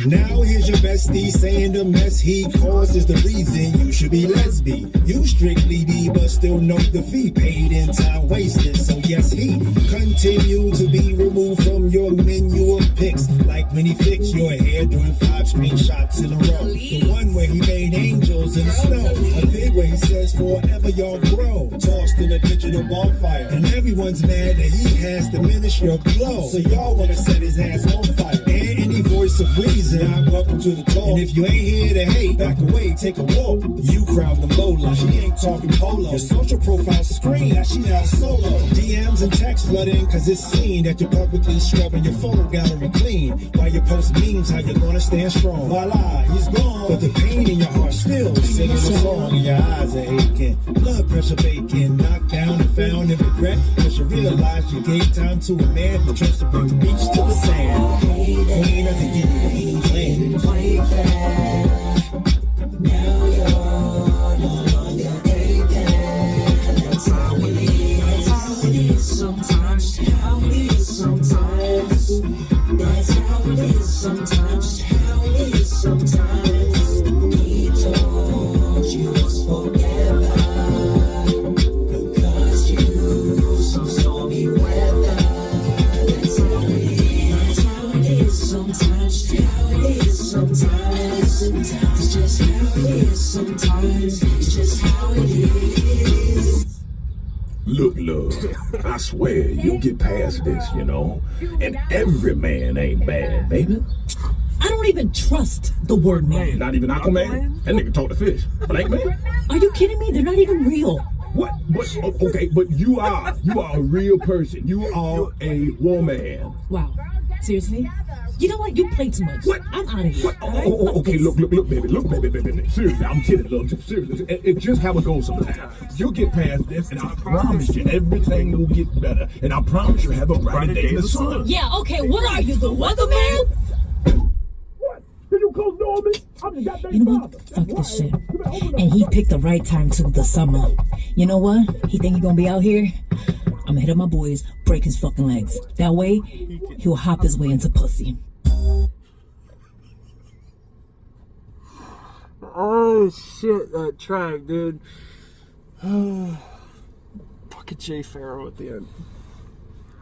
Now here's your bestie saying the mess he caused is the reason you should be lesbian. You strictly D, but still know the fee paid in time wasted. So yes, he continue to be removed from your menu of picks. Like when he fixed your hair during 5 screenshots in a row. The one where he made angels in the snow. A vid where he says forever y'all grow. Tossed in a digital bonfire. And everyone's mad that he has diminished your glow. So y'all wanna set his ass on fire. And any voice of reason, I'm welcome to the talk. And if you ain't here to hate, back away, take a walk. You crowd the Lola, she ain't talking polo. Your social profile screen, that she now solo. DMs and texts flooding, cause it's seen that you're publicly scrubbing your photo gallery clean. While you post memes, how you gonna stand strong. Voila, he's gone. But the pain in your heart still singing a song. And your eyes are aching, blood pressure baking. Knocked down and found in regret, cause you realize you gave time to a man who tries to bring the beach to the sand. Queen of the game, clean. Now you're no longer a fan. That's how it is. How it is sometimes. How it is sometimes. That's how it is sometimes. How it is sometimes. He told you it's forever because you some stormy weather. That's how it is. How it is sometimes. How it is sometimes. It's just how it is sometimes. It's just how it is. Look, love, I swear you'll get past this, you know. And every man ain't bad, baby. I don't even trust the word man. Not even Aquaman? That nigga taught the fish. But ain't man? Are you kidding me? They're not even real. What? Okay, but you are a real person. You are a woman. Wow. Seriously? You know what? You play too much. What? I'm out of here. What? Okay, look, baby. Seriously, I'm kidding, love. Seriously, it's just how it goes sometimes. You'll get past this, and I promise you, everything will get better. And I promise you, have a brighter day in the sun. Yeah, okay, what are you, the weatherman? What? Did you call Norman? I'm the goddamn You know what? Fuck this shit. And he picked the right time to the summer. You know what? He think he gonna be out here? I'm gonna hit up my boys, break his fucking legs. That way, he'll hop his way into pussy. Oh shit, that track, dude. Fucking Jay Farrow at the end.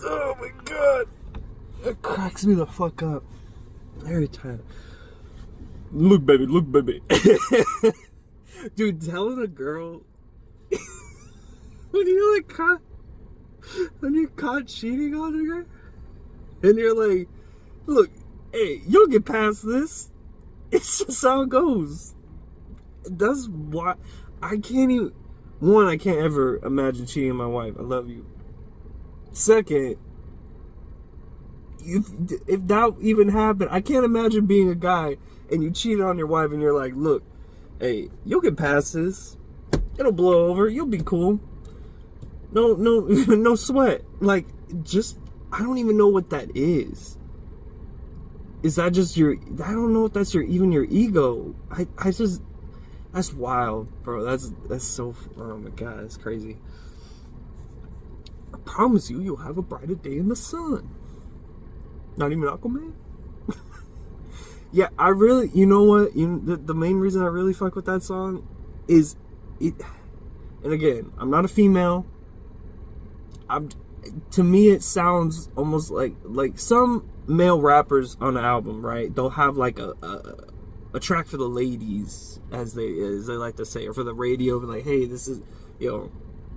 Oh my god. It cracks me the fuck up every time. Look, baby. Dude, telling a girl when you're caught cheating on her, and you're like, look, hey, you'll get past this. It's just how it goes. That's why I can't even. One, I can't ever imagine cheating my wife. I love you. Second, if that even happened, I can't imagine being a guy and you cheated on your wife and you're like, look, hey, you'll get past this. It'll blow over. You'll be cool. No sweat. Like, just, I don't even know what that is. Is that just your, I don't know if that's even your ego. I just, that's wild, bro. That's so, oh my god, that's crazy. I promise you'll have a brighter day in the sun. Not even Aquaman? Yeah, I really, you know what? The main reason I really fuck with that song is it, and again, I'm not a female. To me, it sounds almost like some male rappers on an album, right? They'll have like a track for the ladies, as they like to say, or for the radio, like, hey, this is,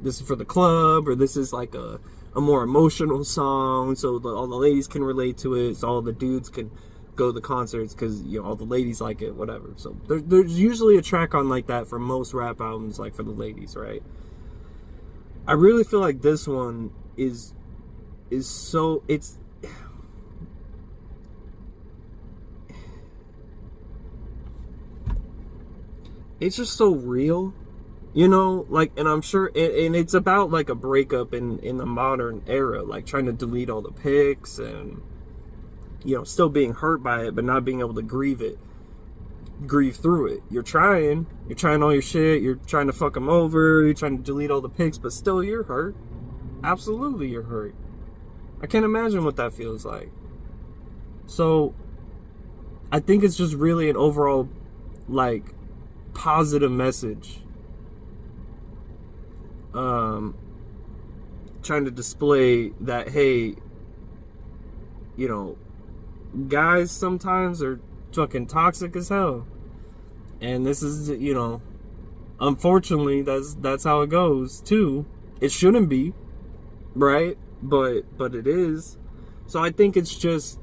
this is for the club, or this is like a more emotional song, so all the ladies can relate to it, so all the dudes can go to the concerts because all the ladies like it, whatever. So there's usually a track on like that for most rap albums, like for the ladies, right? I really feel like this one is so, it's just so real, like, and I'm sure, and it's about like a breakup in the modern era, like trying to delete all the pics and still being hurt by it but not being able to grieve it. grieve through it. You're trying all your shit, you're trying to fuck them over, you're trying to delete all the pics, but still you're hurt. Absolutely you're hurt. I can't imagine what that feels like. So I think it's just really an overall like positive message. Trying to display that, hey, you know, guys sometimes are fucking toxic as hell. And this is, you know, unfortunately that's how it goes too. It shouldn't be, right? But it is. So I think it's just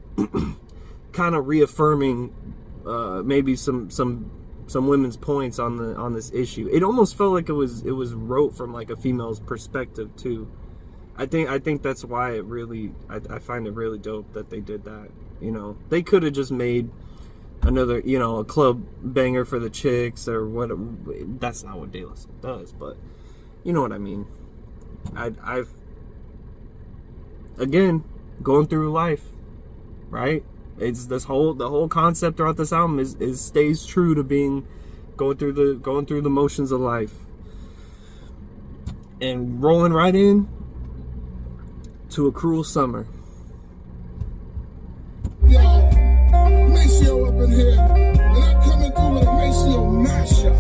kind of reaffirming maybe some women's points on this issue. It almost felt like it was wrote from like a female's perspective too. I think that's why it really I find it really dope that they did that. You know, they could have just made another, you know, a club banger for the chicks or what. That's not what De La Soul does, but you know what I mean. I've again going through life, right? It's the whole concept throughout this album is stays true to being going through the motions of life and rolling right in to A Cruel Summer. Yo, Maceo up in here, and I'm coming through with a Maceo mashup.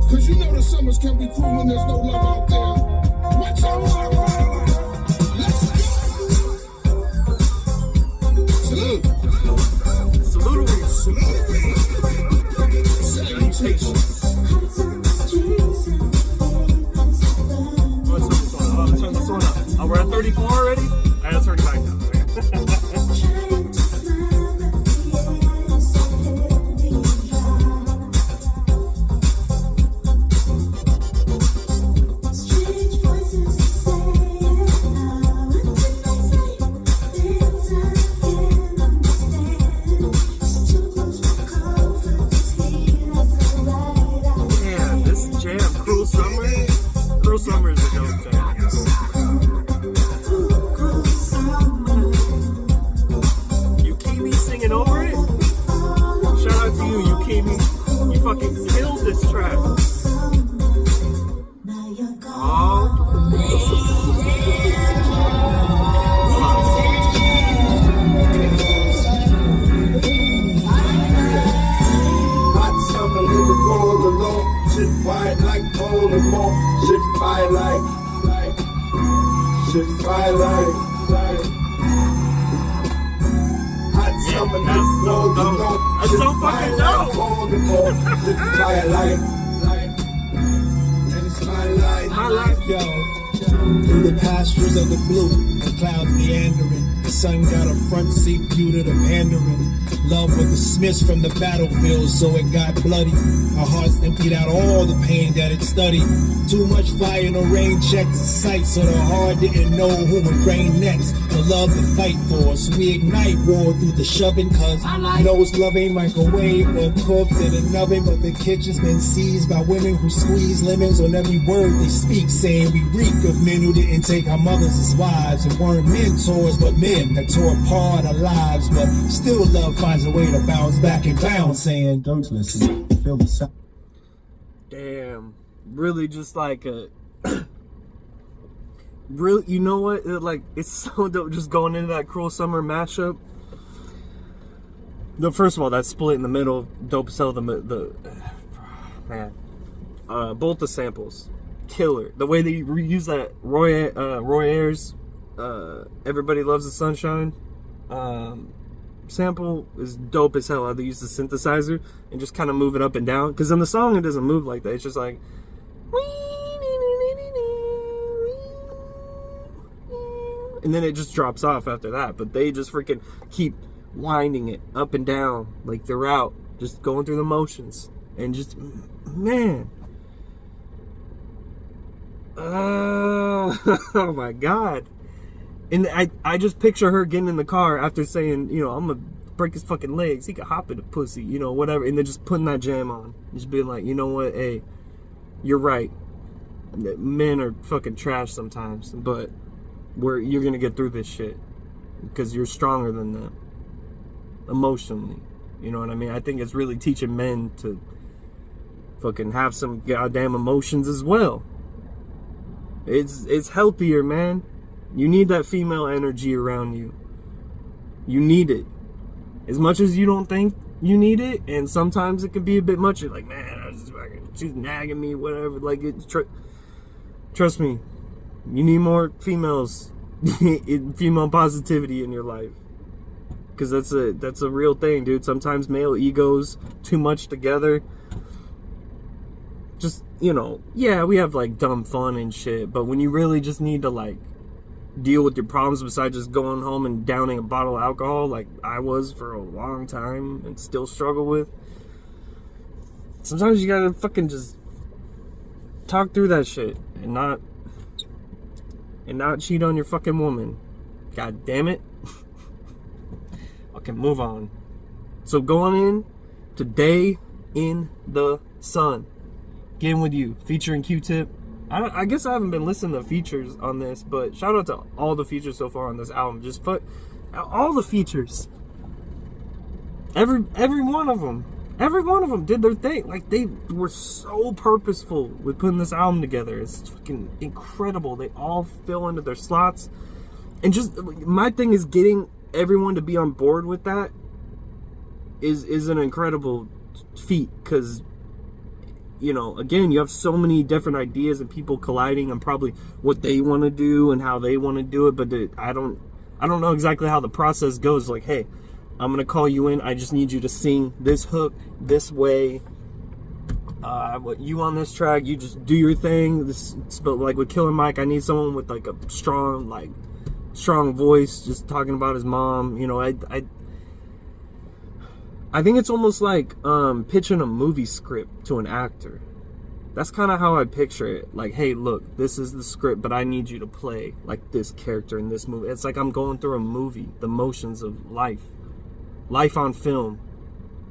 Cause you know the summers can be cruel when there's no love out there. Watch out for the fire. Let's go. Salute. Salutations. Turn this one up. Oh, we're at 34 already? Alright, let's turn it back down. Yeah, this jam, Cruel Summer. Cruel Summer is a dope jam. Over it. Shout out to you, Yukimi. You fucking killed this track. Hot summer, lyric all alone. Shit white like Voldemort. Shit fire like. Shit fire like. That's so fucking dope. My life, yo. Through the pastures of the blue, the clouds meandering. The sun got a front seat view to the pandering. Love with the Smiths from the battlefield, so it got bloody. Our hearts emptied out all the pain that it studied. Too much fire, no rain checked the sight, so the heart didn't know who would reign next. The love to fight for, so we ignite war through the shoving, cause knows love ain't microwave or cooked in an oven, but the kitchen's been seized by women who squeeze lemons on every word they speak, saying we reek of men who didn't take our mothers as wives and weren't mentors, but men that tore apart our lives, but still love finds a way to bounce back and bounce, saying don't listen, feel the sound. Damn, really just like a really, you know what, like it's so dope just going into that Cruel Summer mashup. No, first of all, that split in the middle, dope as hell. The man, both the samples, killer. The way they reuse that Roy Ayers, Everybody Loves the Sunshine sample is dope as hell. How they use the synthesizer and just kind of move it up and down. Because in the song it doesn't move like that. It's just like, and then it just drops off after that. But they just freaking keep winding it up and down like throughout, just going through the motions, and just, man, oh my god. And I just picture her getting in the car after saying, you know, I'm gonna break his fucking legs, he could hop in the pussy, you know, whatever, and then just putting that jam on, just being like, you know what, hey, you're right, men are fucking trash sometimes, but you're gonna get through this shit because you're stronger than them emotionally, You know what I mean? I think it's really teaching men to fucking have some goddamn emotions as well. It's healthier, man. You need that female energy around you. You need it. As much as you don't think you need it, and sometimes it can be a bit much. You're like, man, she's nagging me, whatever. Like, trust me, you need more females, female positivity in your life. Because that's a real thing, dude. Sometimes male egos too much together. Just, you know, yeah, we have like dumb fun and shit, but when you really just need to like deal with your problems besides just going home and downing a bottle of alcohol like I was for a long time and still struggle with, sometimes you gotta fucking just talk through that shit and not cheat on your fucking woman. God damn it. Okay, move on. So going in to Day in the Sun, Getting With You, featuring Q-Tip. I guess I haven't been listening to features on this, but shout out to all the features so far on this album. Just put all the features. Every one of them did their thing. Like, they were so purposeful with putting this album together. It's fucking incredible. They all fill into their slots. And just, my thing is getting everyone to be on board with that is an incredible feat, because, you know, again, you have so many different ideas and people colliding on probably what they want to do and how they want to do it, but I don't know exactly how the process goes. Like, hey, I'm gonna call you in, I just need you to sing this hook this way, you on this track, you just do your thing. But like with Killer Mike, I need someone with like a strong voice, just talking about his mom. You know, I think it's almost like pitching a movie script to an actor. That's kind of how I picture it. Like, hey, look, this is the script, but I need you to play like this character in this movie. It's like I'm going through a movie, the motions of life on film,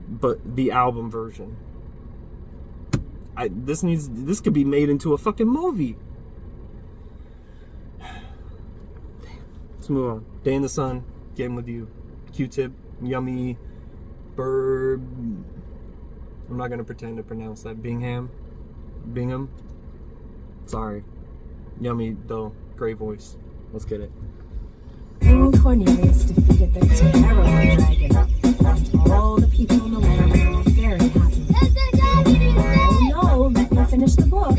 but the album version. This could be made into a fucking movie. Damn. Let's move on. Day in the Sun, Getting With You, Q-Tip, Yummy, Burb. I'm not gonna pretend to pronounce that. Bingham. Sorry. Yummy though. Great voice. Let's get it. King Cornelius defeated the terrible dragon, and all the people in the land were very happy. Oh no, let me finish the book.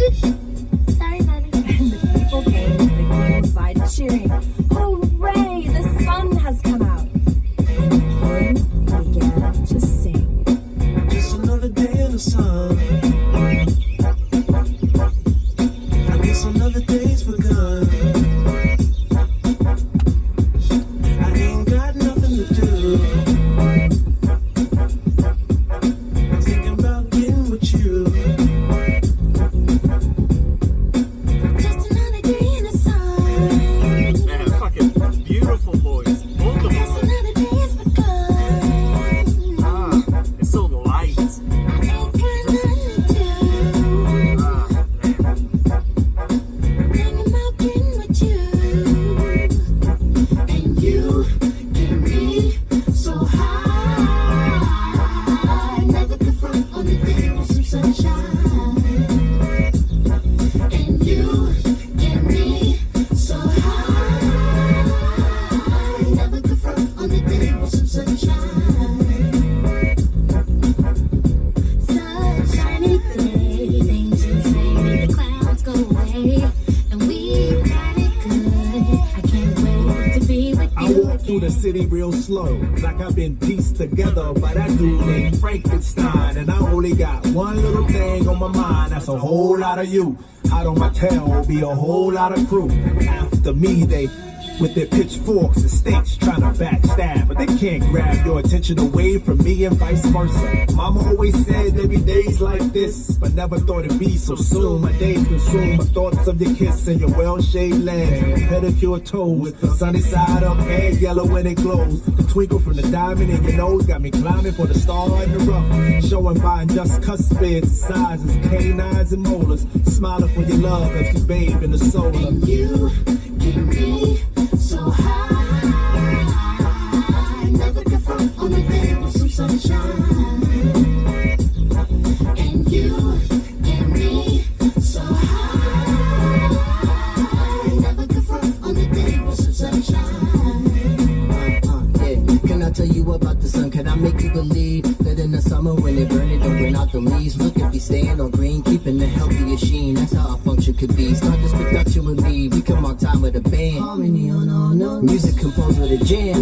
Sorry, Mommy. And the people came to the king's side cheering, hooray, the sun has come out. And the king began to sing. Just another day in the sun. I guess another day's begun. I ain't got nothing to do. I'm thinking about getting with you. Just another day in the sun. Man, fucking beautiful voice. Both of Just them. another day has begun. Ah, it's so light. I ain't got nothing to do. Ah, man. Thinking about getting with you. And you get me so high. Never confront on the day with some sunshine. And you get me so high. Never confront on the day with some sunshine. Sunshiny day, angels sing, make the clouds go away, and we got it good. I can't wait to be with I you walk through the city real slow, like I've been pieced together by that dude named Frankenstein. And I only got one little thing on my mind, that's a whole lot of you. Out on my tail will be a whole lot of crew. After me, they with their pitchforks and stakes trying to backstab, but they can't grab your attention away from me and vice versa. Mama always said there'd be days like this, but never thought it'd be so soon. My days consume my thoughts of your kiss and your well-shaved legs, pedicure toes with the sunny side up and yellow when it glows. The twinkle from the diamond in your nose got me climbing for the star in the rough, showing by just cuspids, sizes, canines and molars, smiling for your love as you bathe in the solar. and you get me so high. Never confront on the day with some sunshine. Can I make you believe that in the summer when they burn it, don't burn out the leaves? Look at me staying on green, keeping the healthiest sheen. That's how our function could be. Start this production with me. We come on time with a band. Harmony on all notes. Music composed with a jam.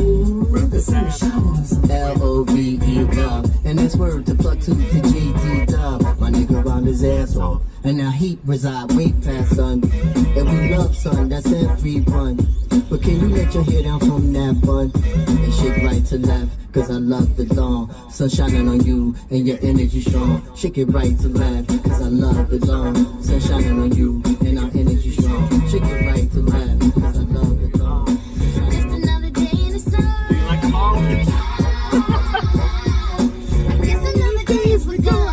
L-O-V-E love. And that's word to plug to GT Dub. My nigga round his ass off. And now heat reside way past sun. And we love sun, that's everyone. But can you let your hair down from that bun? And shake right to left, cause I love it long. Sun shining on you, and your energy strong. Shake it right to left, cause I love it long. Sun shining on you, and our energy strong. Shake it right to left, cause I love it long. Just another day in the sun. Do you like them all? I guess another day is we're gone.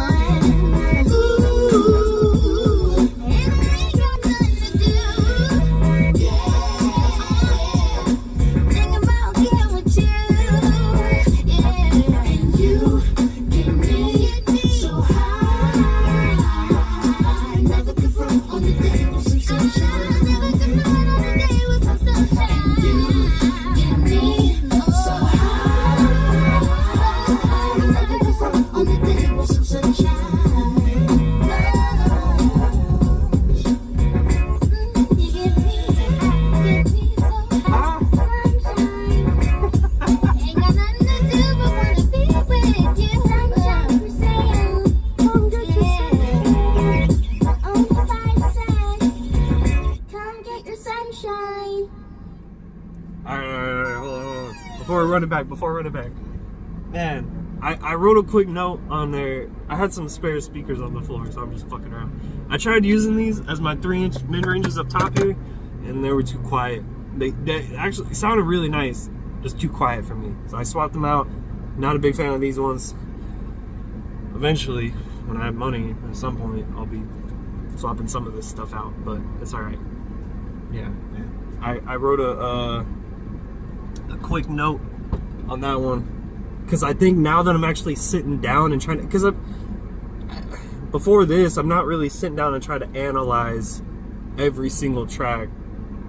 Before I run it back, man, I wrote a quick note on there. I had some spare speakers on the floor, so I'm just fucking around. I tried using these as my 3-inch mid-ranges up top here, and they were too quiet. They actually sounded really nice, just too quiet for me. So I swapped them out. Not a big fan of these ones. Eventually, when I have money, at some point, I'll be swapping some of this stuff out, but it's all right. Yeah, I wrote a quick note on that one, because I think now that I'm actually sitting down and trying to, because before this I'm not really sitting down and trying to analyze every single track.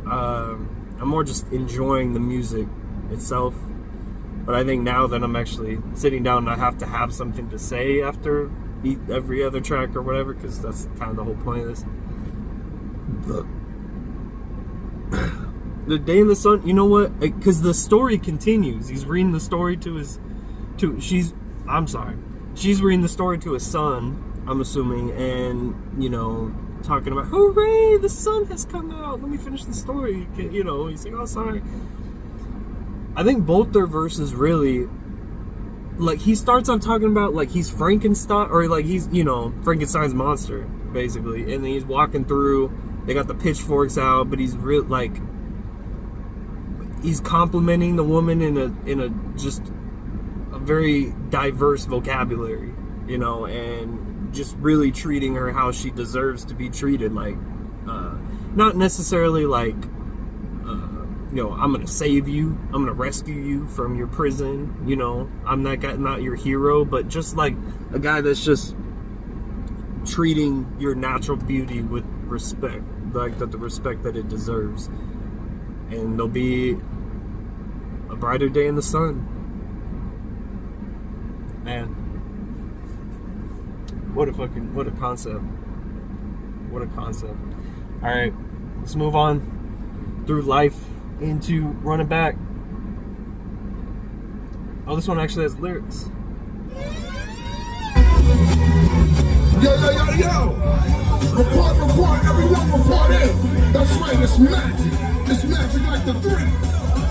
I'm more just enjoying the music itself, but I think now that I'm actually sitting down and I have to have something to say after every other track or whatever, because that's kind of the whole point of this. The Day in the Sun, you know what? Because the story continues. He's reading the story to his, she's reading the story to his son, I'm assuming, and, you know, talking about, hooray, the sun has come out, let me finish the story. You know, he's like, oh, sorry. I think both their verses really, like, he starts off talking about, like, he's Frankenstein, or, like, he's, you know, Frankenstein's monster, basically, and then he's walking through, they got the pitchforks out, but he's real, like, he's complimenting the woman in a just a very diverse vocabulary, you know, and just really treating her how she deserves to be treated. Like, not necessarily like, you know, I'm gonna save you, I'm gonna rescue you from your prison, you know, I'm that guy, not your hero, but just like a guy that's just treating your natural beauty with respect, like the respect that it deserves. And there'll be a brighter day in the sun. Man, what a concept. What a concept. Alright, let's move on through life into Run It Back. Oh, this one actually has lyrics. Yo, report, everyone report in. That's right, it's magic. It's magic like the 3.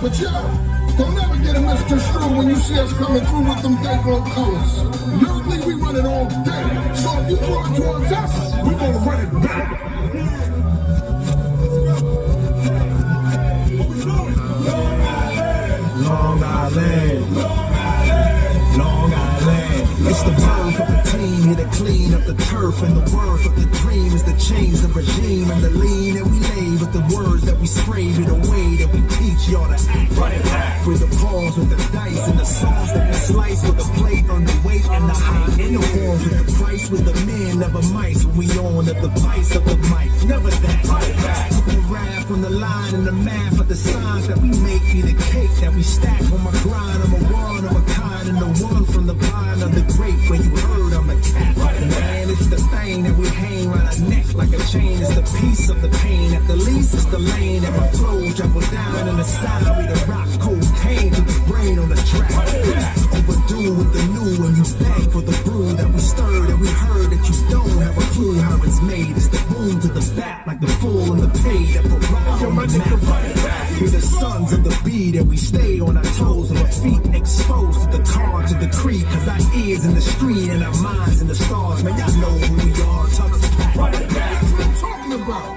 But yo, don't ever get it misconstrued when you see us coming through with them daggone colors. Lyrically, we run it all day. So if you throw it towards us, we gonna run it back. Long Island. Long Island. It's the birth of the team here to clean up the turf, and the worth of the dream is to change the regime and the lean that we lay with the words that we spray, with the way that we teach y'all to act. Run it back. With the pawns, with the dice, and the songs that we slice with the plate on the weight and the height. In the horns with the price, with the men never mice. We on the device of the mic, never that. Run it back. Rap from on the line and the math of the signs that we make be the cake that we stack on my grind. I'm a one of a kind and the one from the vine of the grape. When you heard I'm a cat, man, it's the thing that we hang around our neck like a chain. It's the piece of the pain. At the least, it's the lane that my flow travel down in the side. We the rock cocaine to the brain on the track. Overdue with the new when you beg for the brew that we stirred and we heard that you don't have a clue how it's made. It's the boom to the back like the fool and the pay that provide on the map. We're the sons of the beat and we stay on our toes and our feet exposed to the car to the creek. Cause our ears in the street and our minds in the stars. Man, y'all know who we are. Tuck the pack. What I'm talking about.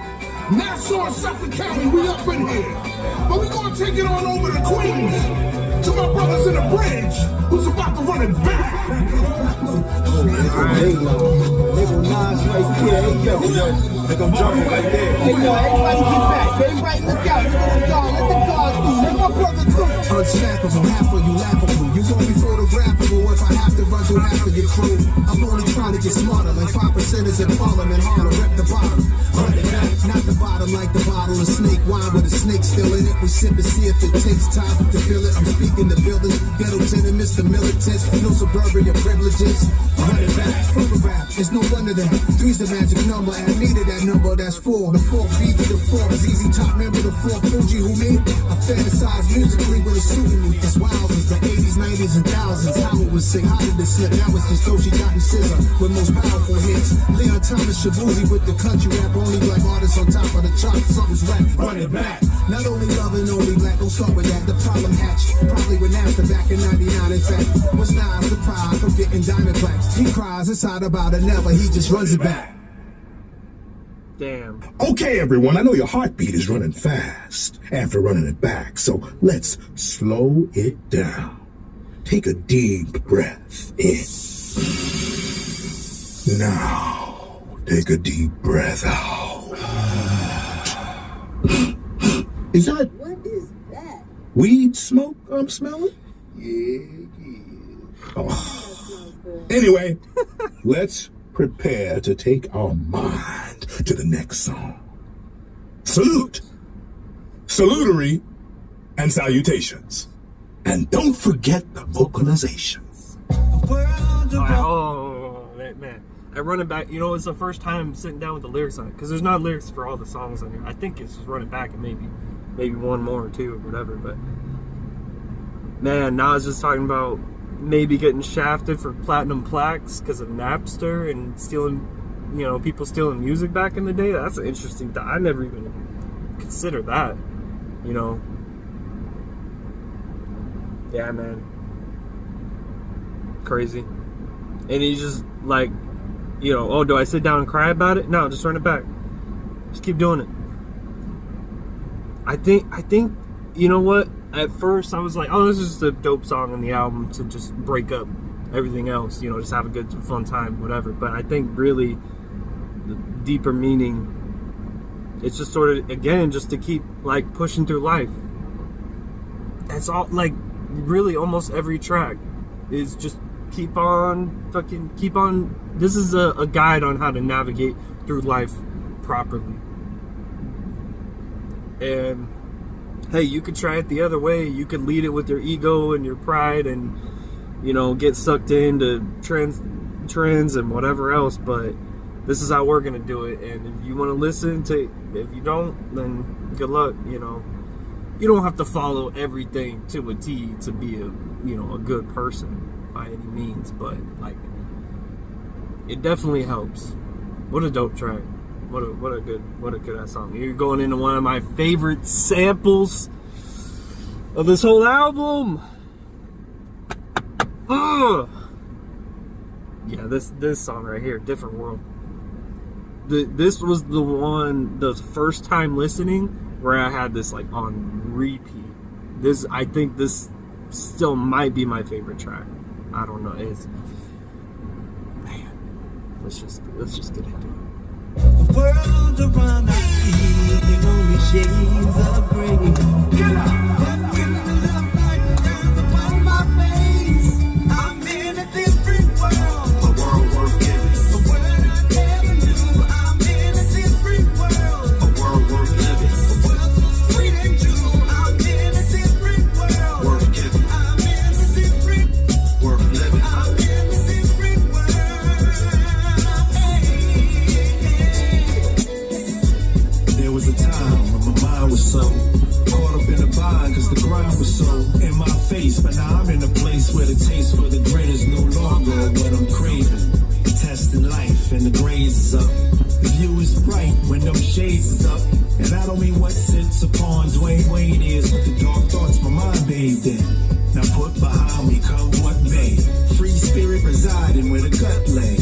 Nassau and Suffolk County, we up in here. But we gonna take it on over to Queens. To my brothers in the bridge, who's about to run it back. They go Nas right there. Hey, yo. They gon' jump it right there. Hey, yo, everybody get back. Everybody look out. Look at the guard. Let the guard through. Let my brother through. Unsnappable, half of you laughable. You gon' be photographable if I have to run through half of your crew. I'm only trying to get smarter, like 5% is in Parliament. Harlem, rep the bottom. Run it back, not the bottom like the bottle of snake wine with a snake still in it. We sip and see if it takes time to feel it. I'm speaking the building, ghetto tenements, the militants, no suburban privileges. Run it back, from the rap, it's no wonder that 3's the magic number, and I needed that number, that's 4. The 4th beat to the 4th, ZZ Top member, the 4th Fuji, who me? I fantasize musically with a suit me. It's wild as the 80s, 90s, and thousands. How it was sick, how did it slip? Now it's just Doji Dot and Scissor with most powerful hits. Leon Thomas, Shabuzi with the country rap, only black artists on top of the charts. Something's whack, run it back. Not only loving, only black, don't start with that. The problem hatched, probably with Napster back in 99. In fact, was Nas the pride from getting diamond plaques? He cries inside about it, never, he just runs it back. Damn. Okay, everyone, I know your heartbeat is running fast after running it back, so let's slow it down. Take a deep breath in. Now, take a deep breath out. Is that? What is that? Weed smoke I'm smelling? Yeah. Oh. Anyway, let's prepare to take our mind to the next song. Salute, salutary, and salutations. And don't forget the vocalizations. Oh, man. I run it back. You know, it's the first time sitting down with the lyrics on it. Because there's not lyrics for all the songs on here. I think it's just run it back and maybe one more or two or whatever. But, man, Nas just talking about maybe getting shafted for platinum plaques because of Napster and stealing, you know, people stealing music back in the day. That's an interesting thing. I never even considered that, you know. Yeah, man. Crazy. And he just, like, you know, oh, do I sit down and cry about it? No, just run it back. Just keep doing it. I think, you know what? At first, I was like, oh, this is just a dope song on the album to just break up everything else, you know, just have a good, fun time, whatever. But I think really the deeper meaning, it's just sort of, again, just to keep, like, pushing through life. That's all, like, really almost every track is just keep on. This is a guide on how to navigate through life properly. And hey, you could try it the other way. You could lead it with your ego and your pride and, you know, get sucked into trends and whatever else. But this is how we're going to do it. And if you want to listen to, if you don't, then good luck, you know. You don't have to follow everything to a T to be a good person by any means. But, like, it definitely helps. What a dope track. What a good ass song. You're going into one of my favorite samples of this whole album. Yeah, this song right here, Different World. This was the first time listening where I had this like on repeat. I think this still might be my favorite track. I don't know. It's, man, let's just get into it. The world around our feet in only shades of gray. Get up! When the love light turns upon my face, I'm in a different world. A world worth living. A world I never knew. I'm in a different world. A world worth living. A world time when my mind was so caught up in the bind, cause the grind was so in my face. But now I'm in a place where the taste for the grin is no longer what I'm craving. Testing life and the grades is up. The view is bright when them shades is up. And I don't mean what sits upon Dwayne Wayne is, but the dark thoughts my mind bathed in. Now put behind me, come what may. Free spirit residing where the gut lay.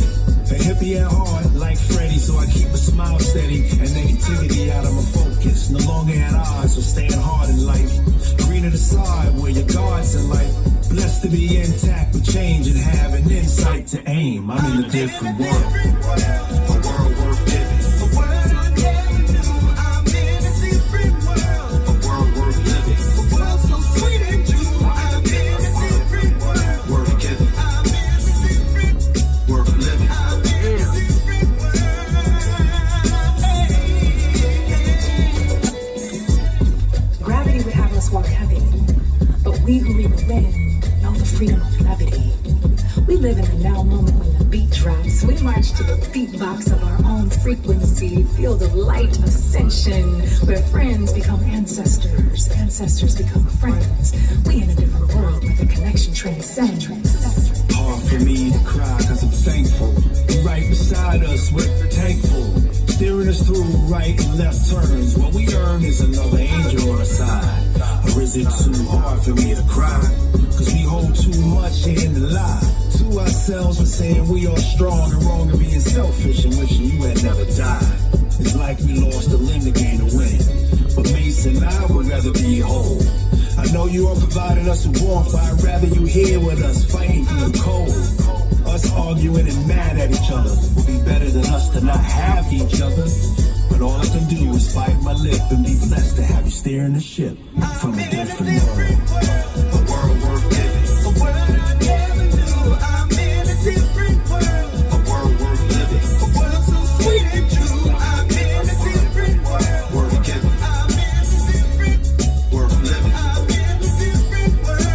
A hippie at heart like Freddy, so I keep a smile steady and negativity out of my focus. No longer at odds, so staying hard in life. Green to the side where your guards in life. Blessed to be intact with change and have an insight to aim. I'm in a different world. A world worth living. Walk heavy, but we who read the wind know the freedom of levity. We live in the now moment when the beat drops. We march to the beatbox of our own frequency, field of light ascension, where friends become ancestors, ancestors become friends. We in a different world where the connection transcends. Hard for me to cry cause I'm thankful. You're right beside us, we're thankful. Steering us through right and left turns. What we earn is another angel on our side. Or is it too hard for me to cry? Cause we hold too much in the lie. To ourselves we're saying we are strong and wrong and being selfish and wishing you had never died. It's like we lost a limb to gain a win. But Mace and I would rather be whole. I know you are providing us with warmth, but I'd rather you here with us fighting through the cold. Us arguing and mad at each other would be better than us to not have each other. But all I can do is bite my lip and be blessed to have you steering the ship from a different world. A world worth living. A world I never knew. I'm in a different world. A world worth living. A world so sweet and true. I'm in a different world. Worth giving. I'm in a different worth living. I'm in a different world.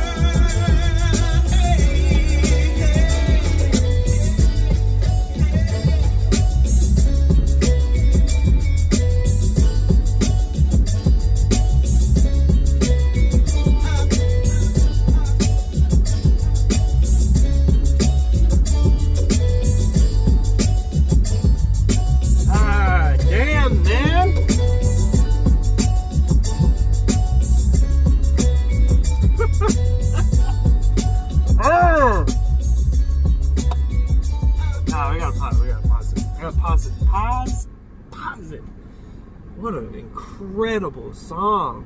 What an incredible song.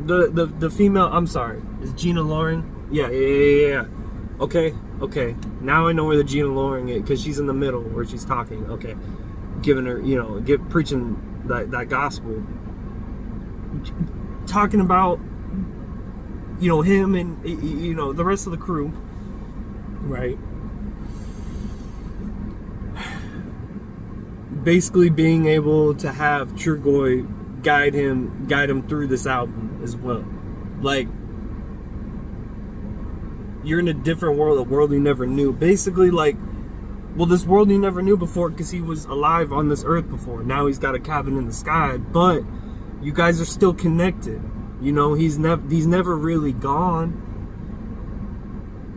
The female, I'm sorry, is Gina Loring? Yeah. Okay. Now I know where the Gina Loring is, because she's in the middle where she's talking. Okay. Giving her, preaching that gospel. Talking about him and, the rest of the crew, right? Basically being able to have Trugoy guide him through this album as well. Like, you're in a different world, a world you never knew. Basically, like, well, this world you never knew before because he was alive on this earth before. Now he's got a cabin in the sky, but you guys are still connected. He's never really gone.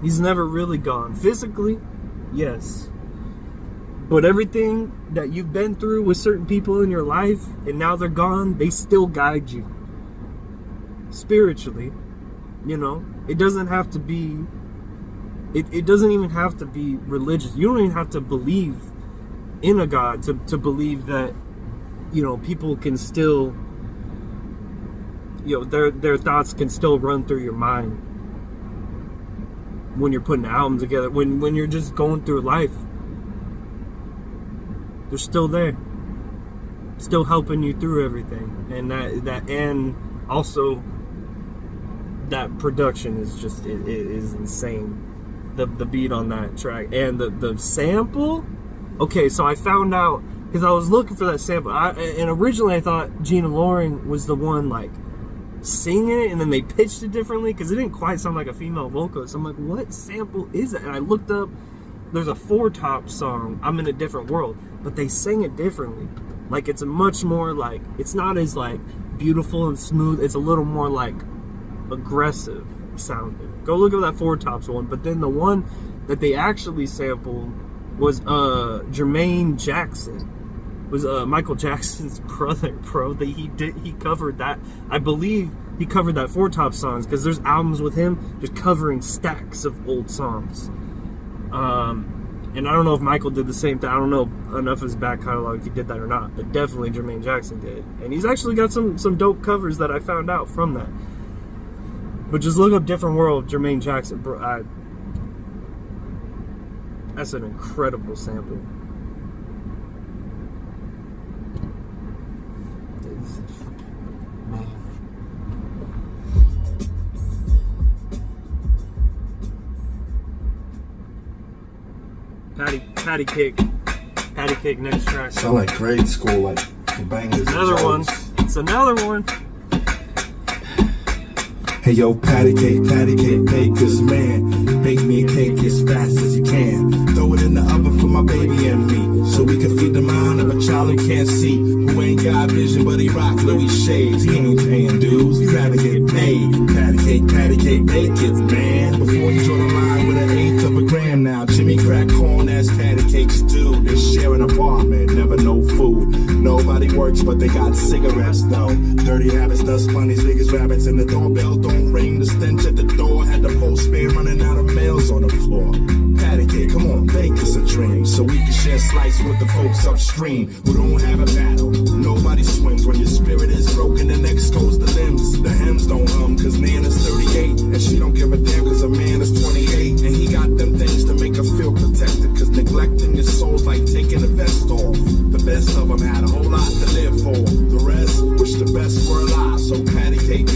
He's never really gone. Physically, yes. But everything that you've been through with certain people in your life, and now they're gone, they still guide you. Spiritually, it doesn't have to be, it doesn't even have to be religious. You don't even have to believe in a God to believe that, people can still, their thoughts can still run through your mind when you're putting an album together, when you're just going through life. They're still there, still helping you through everything. And that and also that production is just, it is insane. The beat on that track and the sample. Okay, so I found out, because I was looking for that sample, and originally I thought Gina Loring was the one, like, singing it and then they pitched it differently because it didn't quite sound like a female vocalist. I'm like, what sample is it? And I looked up, there's a Four Top song, I'm in a Different World, but they sang it differently. Like, it's a much more like, it's not as like beautiful and smooth, it's a little more like aggressive sounding. Go look up that Four Tops one. But then the one that they actually sampled was Jermaine Jackson. Was Michael Jackson's brother, bro. He covered that. I believe he covered that Four Top songs because there's albums with him just covering stacks of old songs. And I don't know if Michael did the same thing. I don't know enough of his back catalog if he did that or not, but definitely Jermaine Jackson did. And he's actually got some dope covers that I found out from that. But just look up Different World, Jermaine Jackson, bro. That's an incredible sample. Patty Cake next track. Sound like grade school, like bangers. Another one. It's another one. Hey yo, patty cake, bakers, man. Bake me a cake as fast as you can. Throw it in the oven for my baby and me, so we can feed the mind of a child who can't see, who ain't got vision but he rock Louis shades. He ain't paying dues, he's rather get paid. Patty cake, bake it, man. Before you draw the line with 1/8 of a gram now. Jimmy crack corn as patty cakes do. They share an apartment, never no food. Nobody works but they got cigarettes though. Dirty habits, dust bunnies, niggas, rabbits, and the doorbell don't ring. The stench at the door had the postman running out of mails on the floor. Patty cake, come on, bake us a dream, so we can share slice with the folks upstream who don't have a battle. Nobody swims when your spirit is broken. The next goes the limbs. The hems don't hum cause Nana's 38 and she don't give a damn cause a man is 28 and he got them things to make her feel protected. Cause neglecting your soul's like taking the vest off. The best of them had a whole lot to live for. The rest wish the best were alive. So patty cake,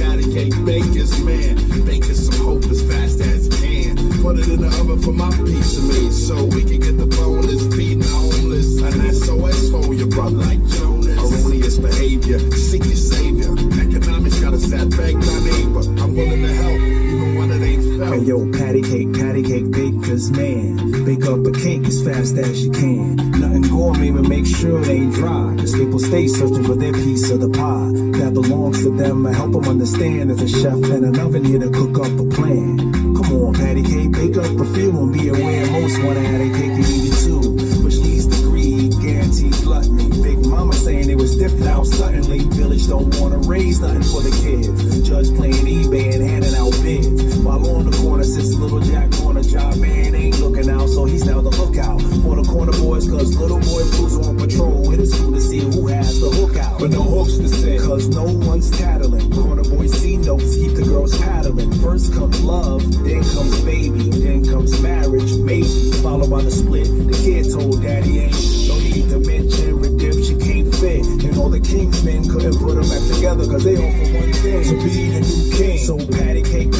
bake us, man. Bake us some hope as fast as you can. Put it in the oven for my piece of meat, so we can get the boneless, feeding the homeless. An SOS for your brother like Jonas. Erroneous behavior, seek your savior. Economics got a sad back my neighbor. I'm willing to help, even when it ain't felt. Hey yo, patty cake, bakers, man. Bake up a cake as fast as you can. Nothing gourmet, but make sure it ain't dry. Cause people stay searching for their piece of the pie that belongs to them. I help them understand there's a chef and an oven here to cook up a plan. Come on, patty cake, bake up a few and be aware most wanna have a cake and eat it too. Which leads to greed, guaranteed gluttony. Big mama saying it was different, now suddenly village don't wanna raise nothing for the kids. Judge playing eBay and handing out bids. While on the corner sits little Jack on a job, man ain't looking out, so he's now the lookout for the corner boys. Cause little boy Blue's on patrol with his crew to see who has the hook out. But no hooks to say, cause no one's tattling. Corner boys see notes, keep the girls paddling. First comes love, then comes baby, then comes marriage, maybe followed by the split. The kid told daddy ain't no need to mention redemption can't fit. You know the Kingsmen couldn't put them back together cause they all for one thing, to be the new king. So patty cake,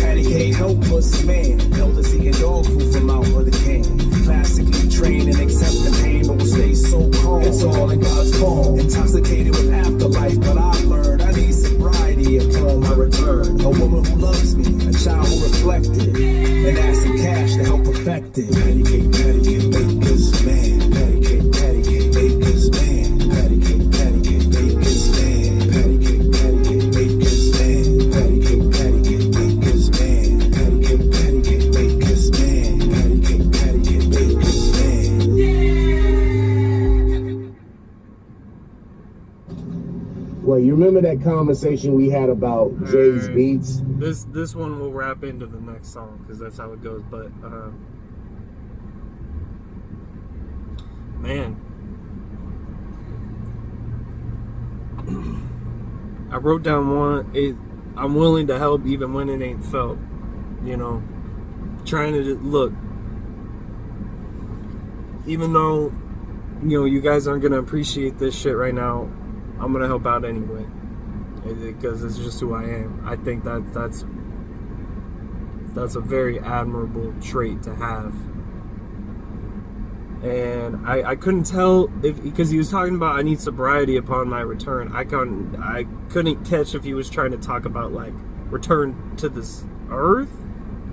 help us man. Elders eating dog food from out of the can. Classically trained and accept the pain, but we'll stay so calm. It's all in God's palm. Intoxicated with afterlife, but I learned I need sobriety upon my return. A woman who loves me, a child who reflected, and ask some cash to help perfect it. Patty cake, bakers, man. Patty cake, bakers, man. Patty cake, bakers, man. Patty cake, bakers, man. Patty cake, bakers, man. Patty cake, bakers, man. Patty cake, bakers, man. Well, you remember that conversation we had about Jay's beats? This one will wrap into the next song because that's how it goes. But man, I wrote down one. I'm willing to help even when it ain't felt. You know, trying to look. Even though, you know, you guys aren't gonna appreciate this shit right now, I'm gonna help out anyway. Because it's just who I am. I think that's a very admirable trait to have. And I couldn't tell because he was talking about I need sobriety upon my return. I couldn't catch if he was trying to talk about like return to this earth,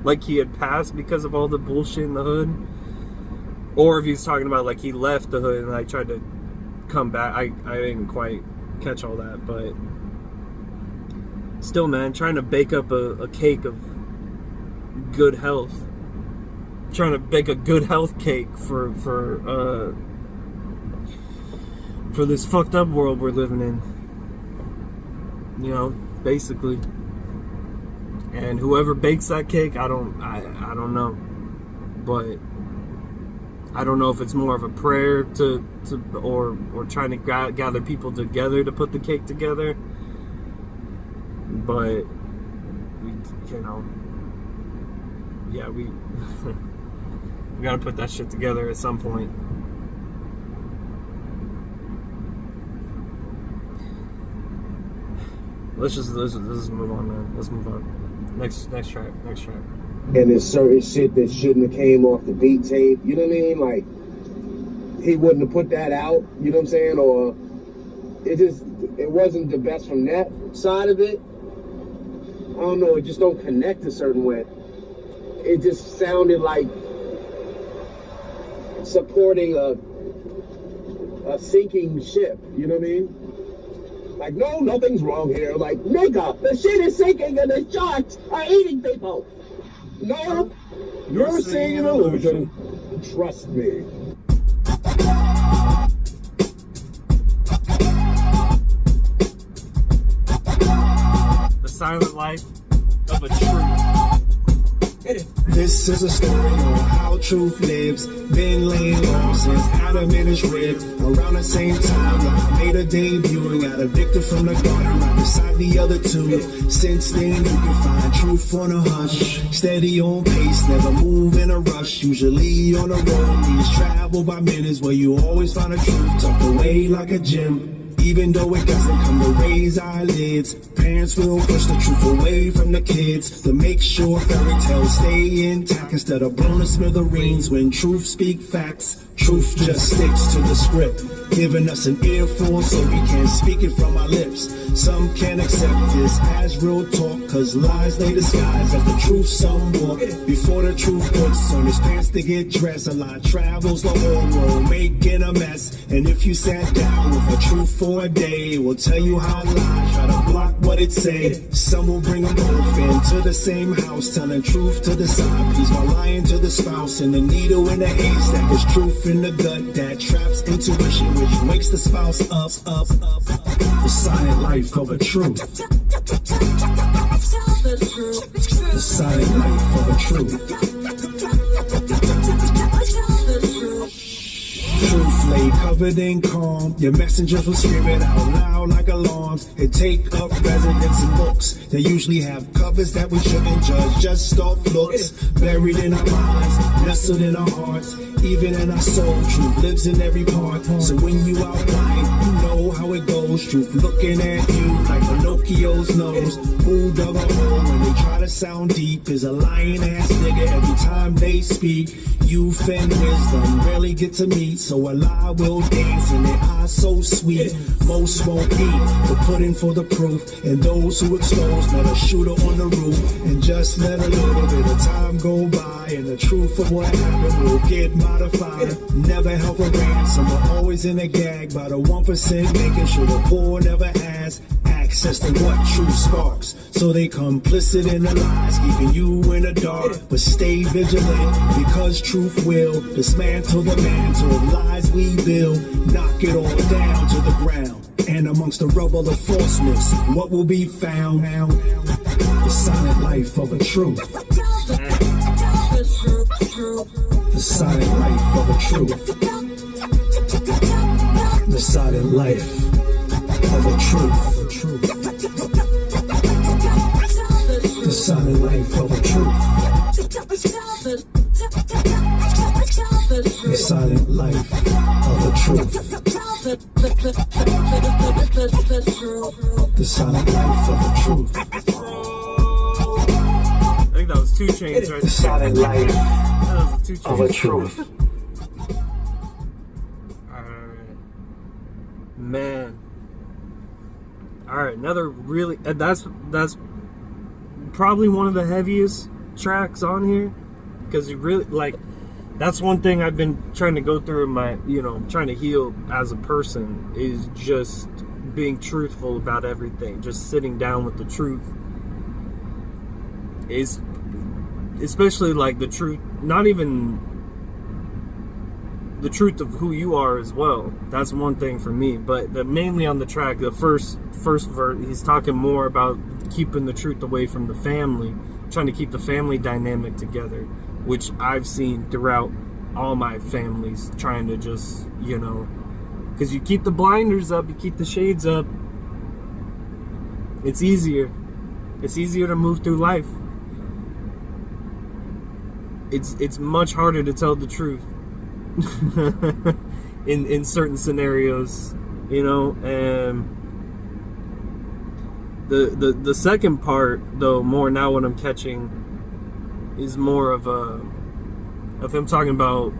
like he had passed because of all the bullshit in the hood, or if he was talking about like he left the hood and I tried to come back. I didn't quite catch all that, but still, man, trying to bake up a cake of good health. Trying to bake a good health cake for this fucked up world we're living in. You know, basically. And whoever bakes that cake, I don't know. But I don't know if it's more of a prayer or trying to gather people together to put the cake together. But we we gotta put that shit together at some point. Let's just move on, man. Let's move on. Next track. And there's certain shit that shouldn't have came off the beat tape. You know what I mean? Like, he wouldn't have put that out. You know what I'm saying? Or it wasn't the best from that side of it. I don't know. It just don't connect a certain way. It just sounded like supporting a sinking ship, you know what I mean? Like, no, nothing's wrong here. Like, nigga, the shit is sinking and the sharks are eating people. No, you're seeing an illusion. Trust me. The silent life of a truth. This is a story on how truth lives. Been laying low since Adam and his rib. Around the same time, I made a debut and got evicted from the garden right beside the other two. Since then, you can find truth on a hush. Steady on pace, never move in a rush. Usually on the road, means travel by minutes where you always find a truth tucked away like a gem. Even though it doesn't come to raise eyelids, parents will push the truth away from the kids to make sure fairy tales stay intact instead of blown to smithereens. When truth speak facts, truth just sticks to the script, giving us an earful so we can speak it from our lips. Some can't accept this as real talk, cause lies they disguise as the truth some walk. Before the truth puts on his pants to get dressed, a lie travels the whole world making a mess. And if you sat down with a truth for a day, it will tell you how lies try to block what it said. Some will bring them both into the same house, telling truth to the side piece while lying to the spouse. And the needle in the haystack is truth in the gut that traps intuition, which wakes the spouse up. The silent life of a truth. The silent life of a truth. Truth lay covered in calm. Your messengers will scream it out loud like alarms. They take up residence in books. They usually have covers that we shouldn't judge, just off looks. Buried in our minds, nestled in our hearts, even in our soul. Truth lives in every part. So when you outline, you know how it goes. Truth looking at you like Pinocchio's nose. Who dug a hole when they try to sound deep is a lying ass nigga every time they speak. Youth and wisdom rarely get to meet, so a lie will dance and their eyes so sweet. Most won't eat the pudding for the proof, and those who expose let a shooter on the roof. And just let a little bit of time go by, and the truth of what happened will get modified. Never held for ransom, we're always in a gag by the 1%, making sure the poor never has access to what truth sparks. So they complicit in the lies, keeping you in the dark. But stay vigilant, because truth will dismantle the mantle of lies we build. Knock it all down to the ground. And amongst the rubble of falseness, what will be found? The silent life of a truth. The silent life of a truth. The silent life of a truth. The silent life of a truth. The silent life of a truth. The silent life of a truth. I think that was 2 Chainz right there. The silent life of a truth. Man. Alright, another really... That's probably one of the heaviest tracks on here. Because you really, like... That's one thing I've been trying to go through in my... You know, trying to heal as a person. Is just being truthful about everything. Just sitting down with the truth. Is... Especially, like, the truth... Not even... the truth of who you are as well. That's one thing for me. But mainly on the track, the first verse, he's talking more about keeping the truth away from the family, trying to keep the family dynamic together, which I've seen throughout all my families, trying to just, you know, because you keep the blinders up, you keep the shades up, it's easier to move through life. It's much harder to tell the truth in certain scenarios, you know. And the second part, though, more now what I'm catching is more of him talking about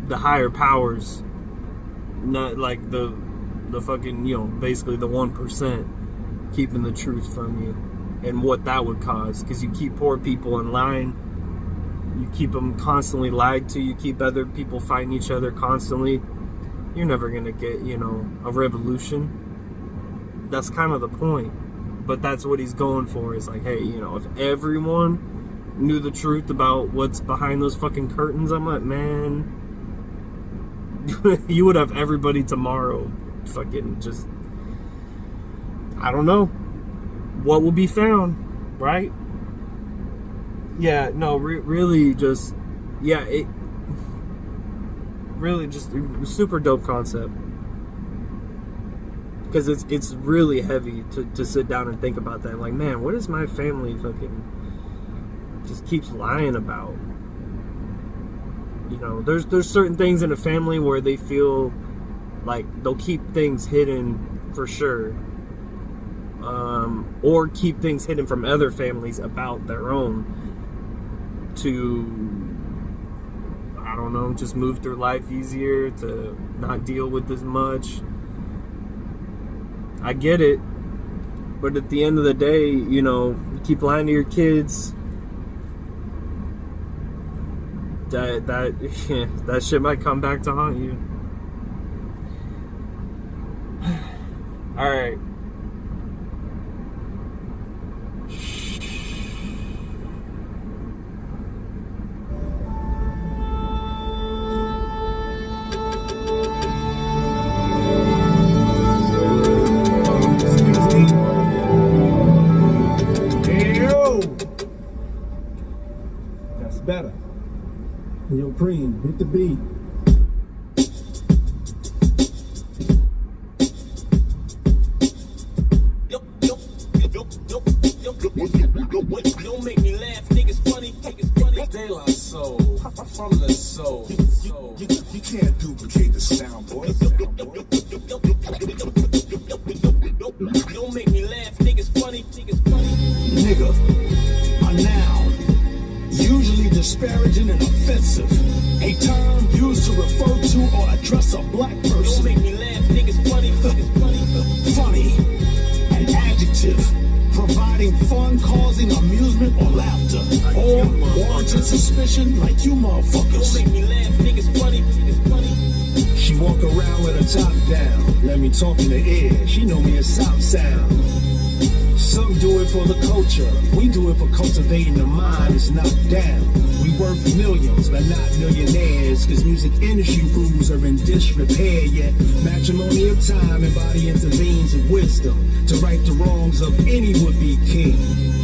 the higher powers, not like the fucking, you know, basically the 1% keeping the truth from you, and what that would cause, because you keep poor people in line. You keep them constantly lied to. You keep other people fighting each other constantly. You're never going to get, you know, a revolution. That's kind of the point. But that's what he's going for. Is like, hey, you know, if everyone knew the truth about what's behind those fucking curtains, I'm like, man, you would have everybody tomorrow fucking just, I don't know what will be found, right? Yeah, no, really just, yeah, it really just super dope concept. Because it's really heavy to sit down and think about that. Like, man, what is my family fucking just keeps lying about? You know, there's certain things in a family where they feel like they'll keep things hidden for sure. Or keep things hidden from other families about their own, to, I don't know, just move through life easier, to not deal with as much. I get it, but at the end of the day, you know, you keep lying to your kids, that shit might come back to haunt you. All right. Better. Yo, Cream, hit the beat. Don't make me laugh, niggas funny. De La Soul, from the soul. You can't duplicate the sound, boy. Don't make me laugh, niggas funny. Nigga, a noun, usually disparaging and offensive. A term used to refer to or address a black person. Don't make me laugh, niggas funny. Funny, an adjective, providing fun, causing amusement or laughter, or warranted suspicion, like you motherfuckers. Don't make me laugh, niggas funny. She walk around with her top down. Let me talk in the ear. She know me as South Sound. Some do it for the culture. We do it for cultivating the mind. It's knocked down. We worth millions, but not millionaires. Cause music industry rules are in disrepair. Yet matrimony of time and body intervenes in wisdom to right the wrongs of any would-be king.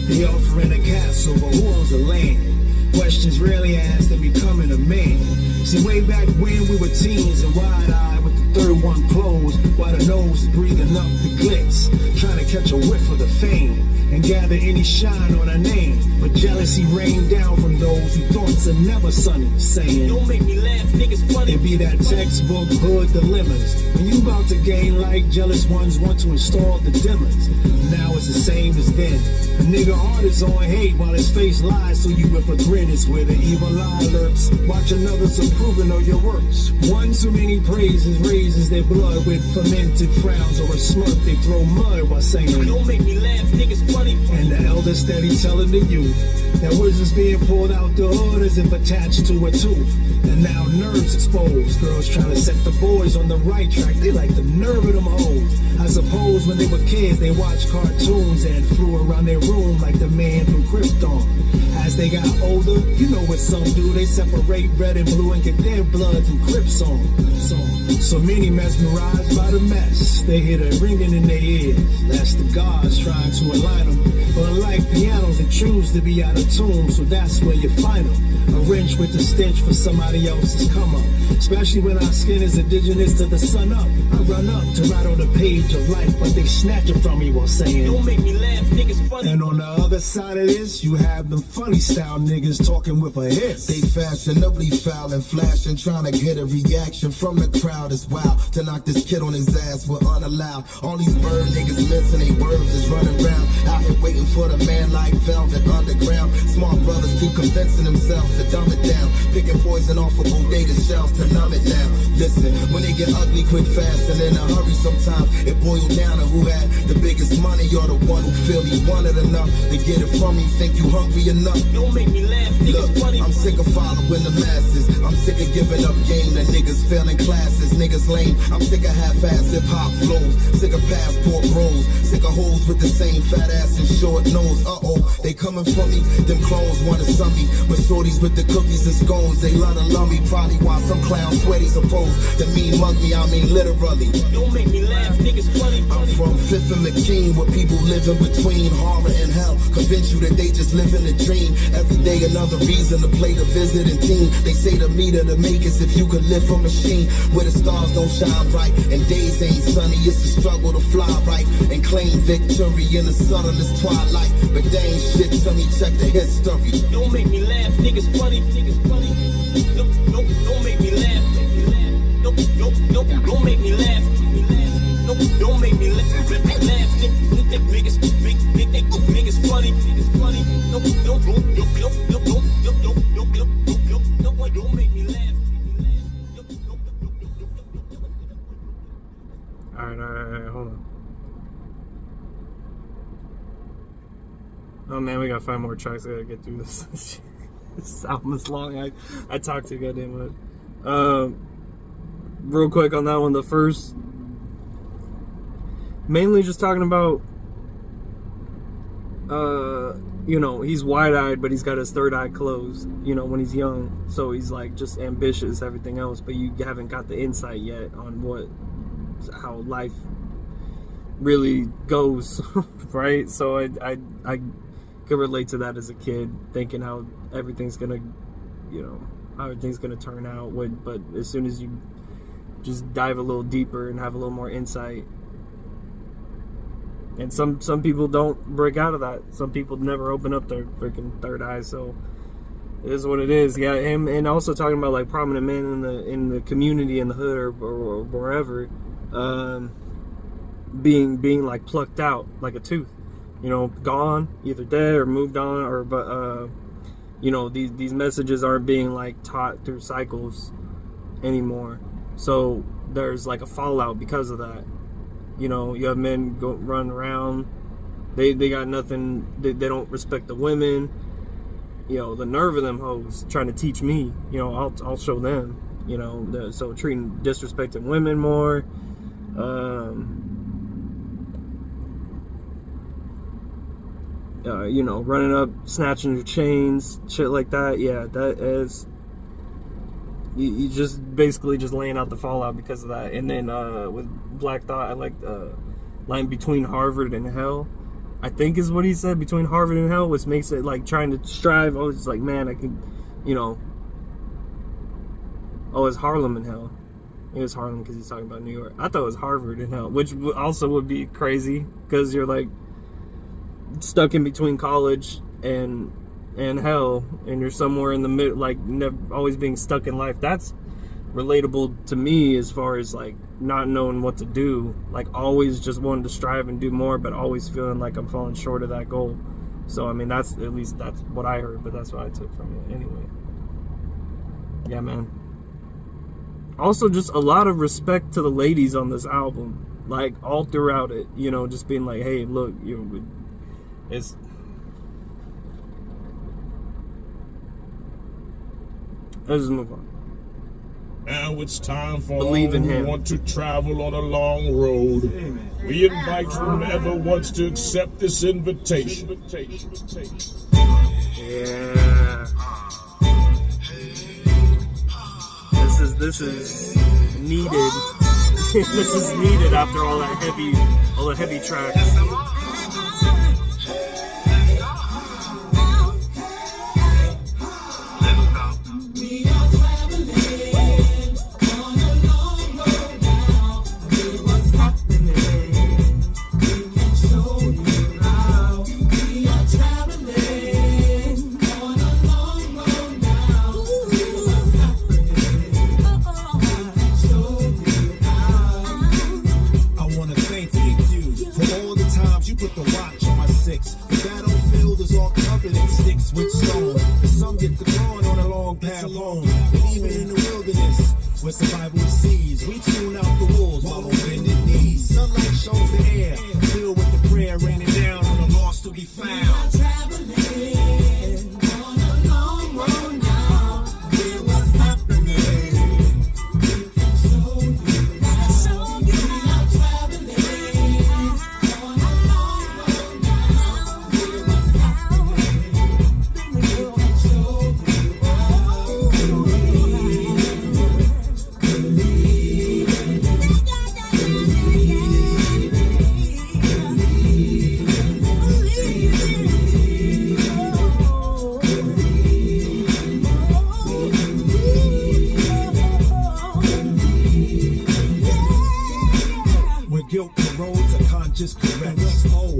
They offering a castle, but who owns the land? Questions rarely asked and becoming a man. See, way back when we were teens and wide-eyed with the third one closed, while the nose is breathing up the glitz, trying to catch a whiff of the fame and gather any shine on our name. But jealousy rained down from those who thoughts are never sunny, saying, don't make me laugh, niggas funny. It be that textbook hood dilemmas. When you about to gain like, jealous ones want to install the dimmers. Now it's the same as then. A nigga heart is on hate while his face lies, so you with a grin is where the evil eye lurks. Watch another's approving of your works. One too many praises raised freezes their blood with fermented frowns, or a smirk they throw mud while saying, Don't make me laugh, niggas funny. And the elder steady telling the youth that words is being pulled out the hood as if attached to a tooth. And now nerves exposed. Girls trying to set the boys on the right track. They like the nerve of them hoes. I suppose when they were kids, they watched cartoons and flew around their room like the man from Krypton. As they got older, you know what some do. They separate red and blue and get their blood through Crips on. So many mesmerized by the mess. They hear the ringing in their ears. That's the gods trying to align them. But unlike pianos, they choose to be out of tune, so that's where you find them. A wrench with the stench for somebody else's come up. Especially when our skin is indigenous to the sun up. I run up to write on the page of life, but they snatch it from me while saying, Don't make me laugh, niggas funny. And on the other side of this, you have them funny style niggas talking with a hiss. They fashionably foul and flashing, trying to get a reaction from the crowd is wild. To knock this kid on his ass were unallowed. All these bird niggas missing their words is running around. Out here waiting for the man like Velvet Underground. Smart brothers keep convincing themselves to dumb it down. Picking poison off of bodega shelves to numb it now. Listen, when they get ugly quick fast and in a hurry sometimes, it boils down to who had the biggest money or the one who feel he wanted enough to get it from you. Think you hungry enough? Don't make me laugh, niggas Look, funny. I'm sick of following the masses. I'm sick of giving up game to niggas failing classes. Niggas lame. I'm sick of half-ass hip-hop flows. Sick of passport bros. Sick of hoes with the same fat ass and short nose. Uh-oh, they coming for me. Them clones wanna sum me. But shorties with the cookies and scones, they love to love me. Probably why some clowns sweaty supposed to mean mug me. I mean literally. Don't make me laugh, niggas funny. I'm from Fifth and McKean, where people live in between horror and hell. Convince you that they just live in a dream. Every day another reason to play the visiting team. They say the meter to make is if you could live a machine where the stars don't shine bright and days ain't sunny. It's a struggle to fly right and claim victory in the subtlest twilight. But they ain't shit to me. Check the history. Don't make me laugh, niggas funny. Niggas funny. Don't make me laugh. Don't make me laugh. Don't make me laugh. Niggas funny. Niggas funny. Don't make me laugh. Alright, hold on. Oh man, we got 5 more tracks. I gotta get through this. This album is long. I talked too goddamn much. Real quick on that one, the first, mainly just talking about, you know, he's wide-eyed, but he's got his third eye closed, you know, when he's young. So he's like just ambitious, everything else, but you haven't got the insight yet on how life really goes, right? So I could relate to that as a kid, thinking how everything's gonna, you know, how everything's gonna turn out. But as soon as you just dive a little deeper and have a little more insight, and some people don't break out of that. Some people never open up their freaking third eye. So it is what it is. Yeah, him, and also talking about like prominent men in the community, in the hood or wherever, being like plucked out like a tooth, you know, gone, either dead or moved on, or but you know, these messages aren't being like taught through cycles anymore. So there's like a fallout because of that. You know, you have men run around, they got nothing, they don't respect the women. You know, the nerve of them hoes trying to teach me, you know, I'll show them, you know, so disrespecting women more, you know, running up, snatching your chains, shit like that. Yeah, that is, you just basically just laying out the fallout because of that. And then with Black Thought, I like the line between Harvard and hell, I think is what he said, between Harvard and hell, which makes it like trying to strive. I was just like, man, I can, you know, oh, it's Harlem and hell. It was Harlem because he's talking about New York. I thought it was Harvard and hell, which also would be crazy because you're like stuck in between college and hell, and you're somewhere in the middle, like always being stuck in life. That's relatable to me as far as like not knowing what to do, like always just wanting to strive and do more, but always feeling like I'm falling short of that goal. So I mean, that's what I heard, but that's what I took from it anyway. Yeah, man. Also, just a lot of respect to the ladies on this album, like all throughout it. You know, just being like, "Hey, look, it's." Let's just move on. Now it's time for Believe all in who him. want to travel on a long road. We invite whomever wants to accept this invitation. Yeah. This is needed. This is needed after all the heavy tracks. Where survival sees, we tune out the wolves while on bended knees. Sunlight shows the air, filled with the prayer raining down on the lost to be found. Traveling on a long road now, hear what's happening. We can show you now. We are traveling on a long road now, hear what's happening. We can show you. Just correct.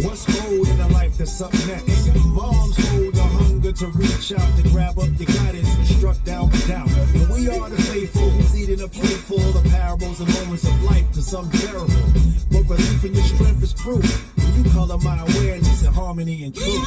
What's old in a life that's up next? Moms hold the hunger to reach out to grab up your guidance when struck down with doubt. And we are the faithful who's eating a plate full of parables and moments of life to some terrible. But belief in your strength is proof when you color my awareness in harmony and truth.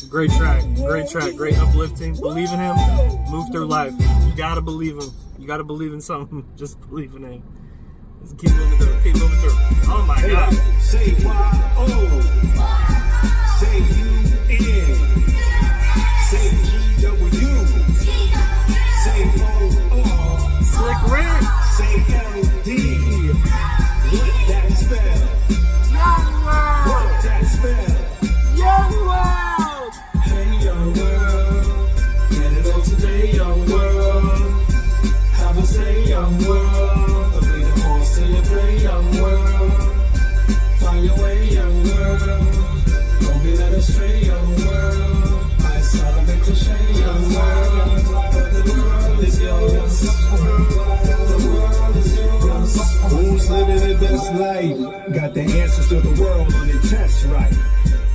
Great track, great uplifting. Believe in him, move through life. You gotta believe him. You gotta believe in something. Just believe in him. Just keep moving through. Keep moving through. Oh my God. Say Y-O. Say U-N. Say G-W. Say O-R. Slick Rick. Say L-D. What that spell? Young World. What that spell? Young World. Young world, get it all today, young world. Have a say, young world. Obey the course till you play, young world. Find your way. this life. Got the answers to the world on the test right.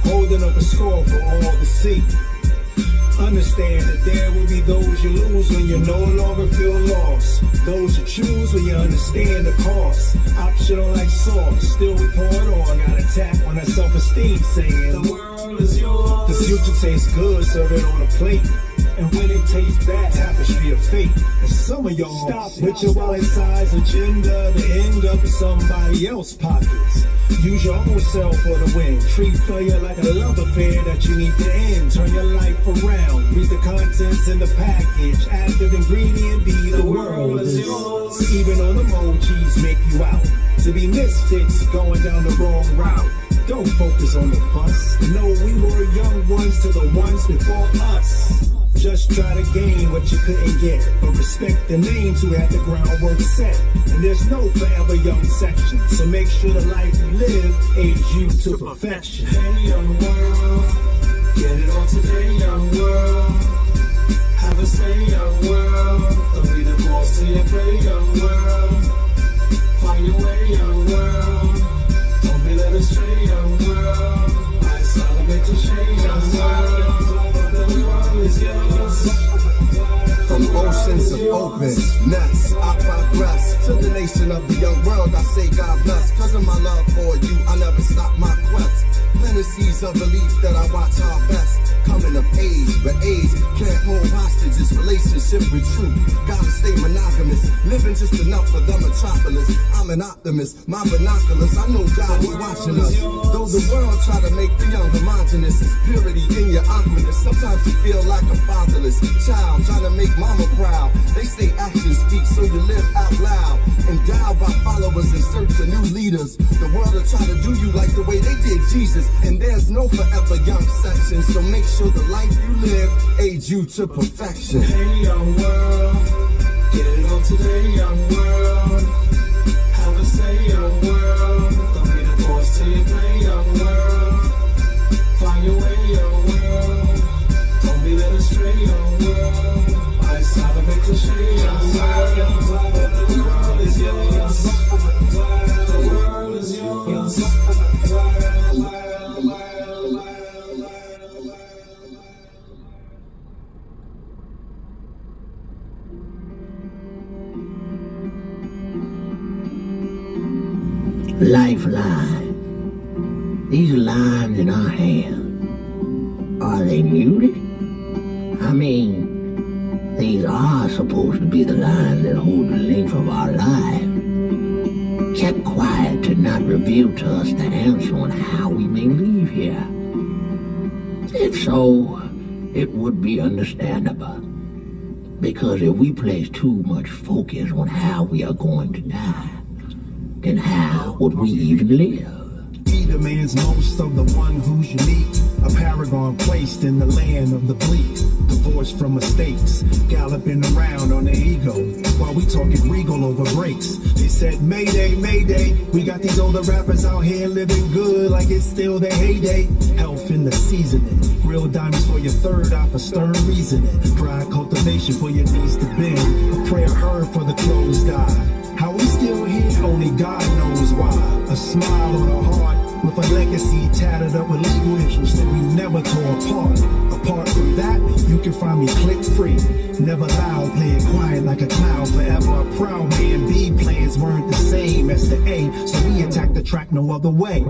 Holding up a score for all to see. Understand that there will be those you lose when you no longer feel lost. Those you choose when you understand the cost. Optional like sauce, still we pour it on. Got a tap on that self-esteem saying, the world is yours. The future tastes good, serve it on a plate. And when it tastes bad, tapestry of fate. And some of y'all stop with your wallet size agenda to end up in somebody else's pockets. Use your own self for the win. Treat failure like a love affair that you need to end. Turn your life around. Read the contents in the package. Active ingredient be the world is yours. Even on emojis make you out to be misfits going down the wrong route. Don't focus on the fuss. No, we were young ones to the ones before us. Just try to gain what you couldn't get, but respect the names who had the groundwork set. And there's no forever young section, so make sure the life you live age you to perfection. Hey young world, get it on today young world. Have a say young world, don't be the boss to your play young world. Find your way young world, don't be led astray young world. I saw the big cliche young world. From oceans of openness, I progress to the nation of the young world. I say God bless, cause of my love for you, I never stop my quest. Planting seeds of belief that I watch harvest. Coming of age, but age can't hold hostages. Relationship with truth, gotta stay monogamous. Living just enough for the metropolis. I'm an optimist, my binoculars, I know God is watching us. Though the world try to make the young homogenous, it's purity in your awkwardness. Sometimes you feel like a fatherless child trying to make mama proud. They say actions speak, so you live out loud. Endowed by followers in search of new leaders. The world will try to do you like the way they did Jesus. And there's no forever young section, so make sure the life you live aids you to perfection. Hey young world, get it on today young world. Have a say young world, don't be the boss till you play young world. Find your way young world, don't be led astray young world. I saw the big cliche young world. The world is yours. The world is yours. Lifeline. These lines in our hand, are they muted? I mean, these are supposed to be the lines that hold the length of our life. Kept quiet to not reveal to us the answer on how we may leave here. If so, it would be understandable. Because if we place too much focus on how we are going to die, then how would we even live? He demands most of the one who's unique. A paragon placed in the land of the bleak. Divorced from mistakes, galloping around on the ego. While we talking regal over breaks. They said, Mayday, Mayday. We got these older rappers out here living good like it's still their heyday. Health in the seasoning. Real diamonds for your third eye for stern reasoning. Pride cultivation for your knees to bend. A prayer heard for the closed eye. How we still here, only God knows why. A smile on our heart, with a legacy tattered up with legal issues that we never tore apart. Apart from that, you can find me click free. Never loud, playing quiet like a cloud. Forever a proud man. B plans weren't the same as the A, so we attacked the track no other way.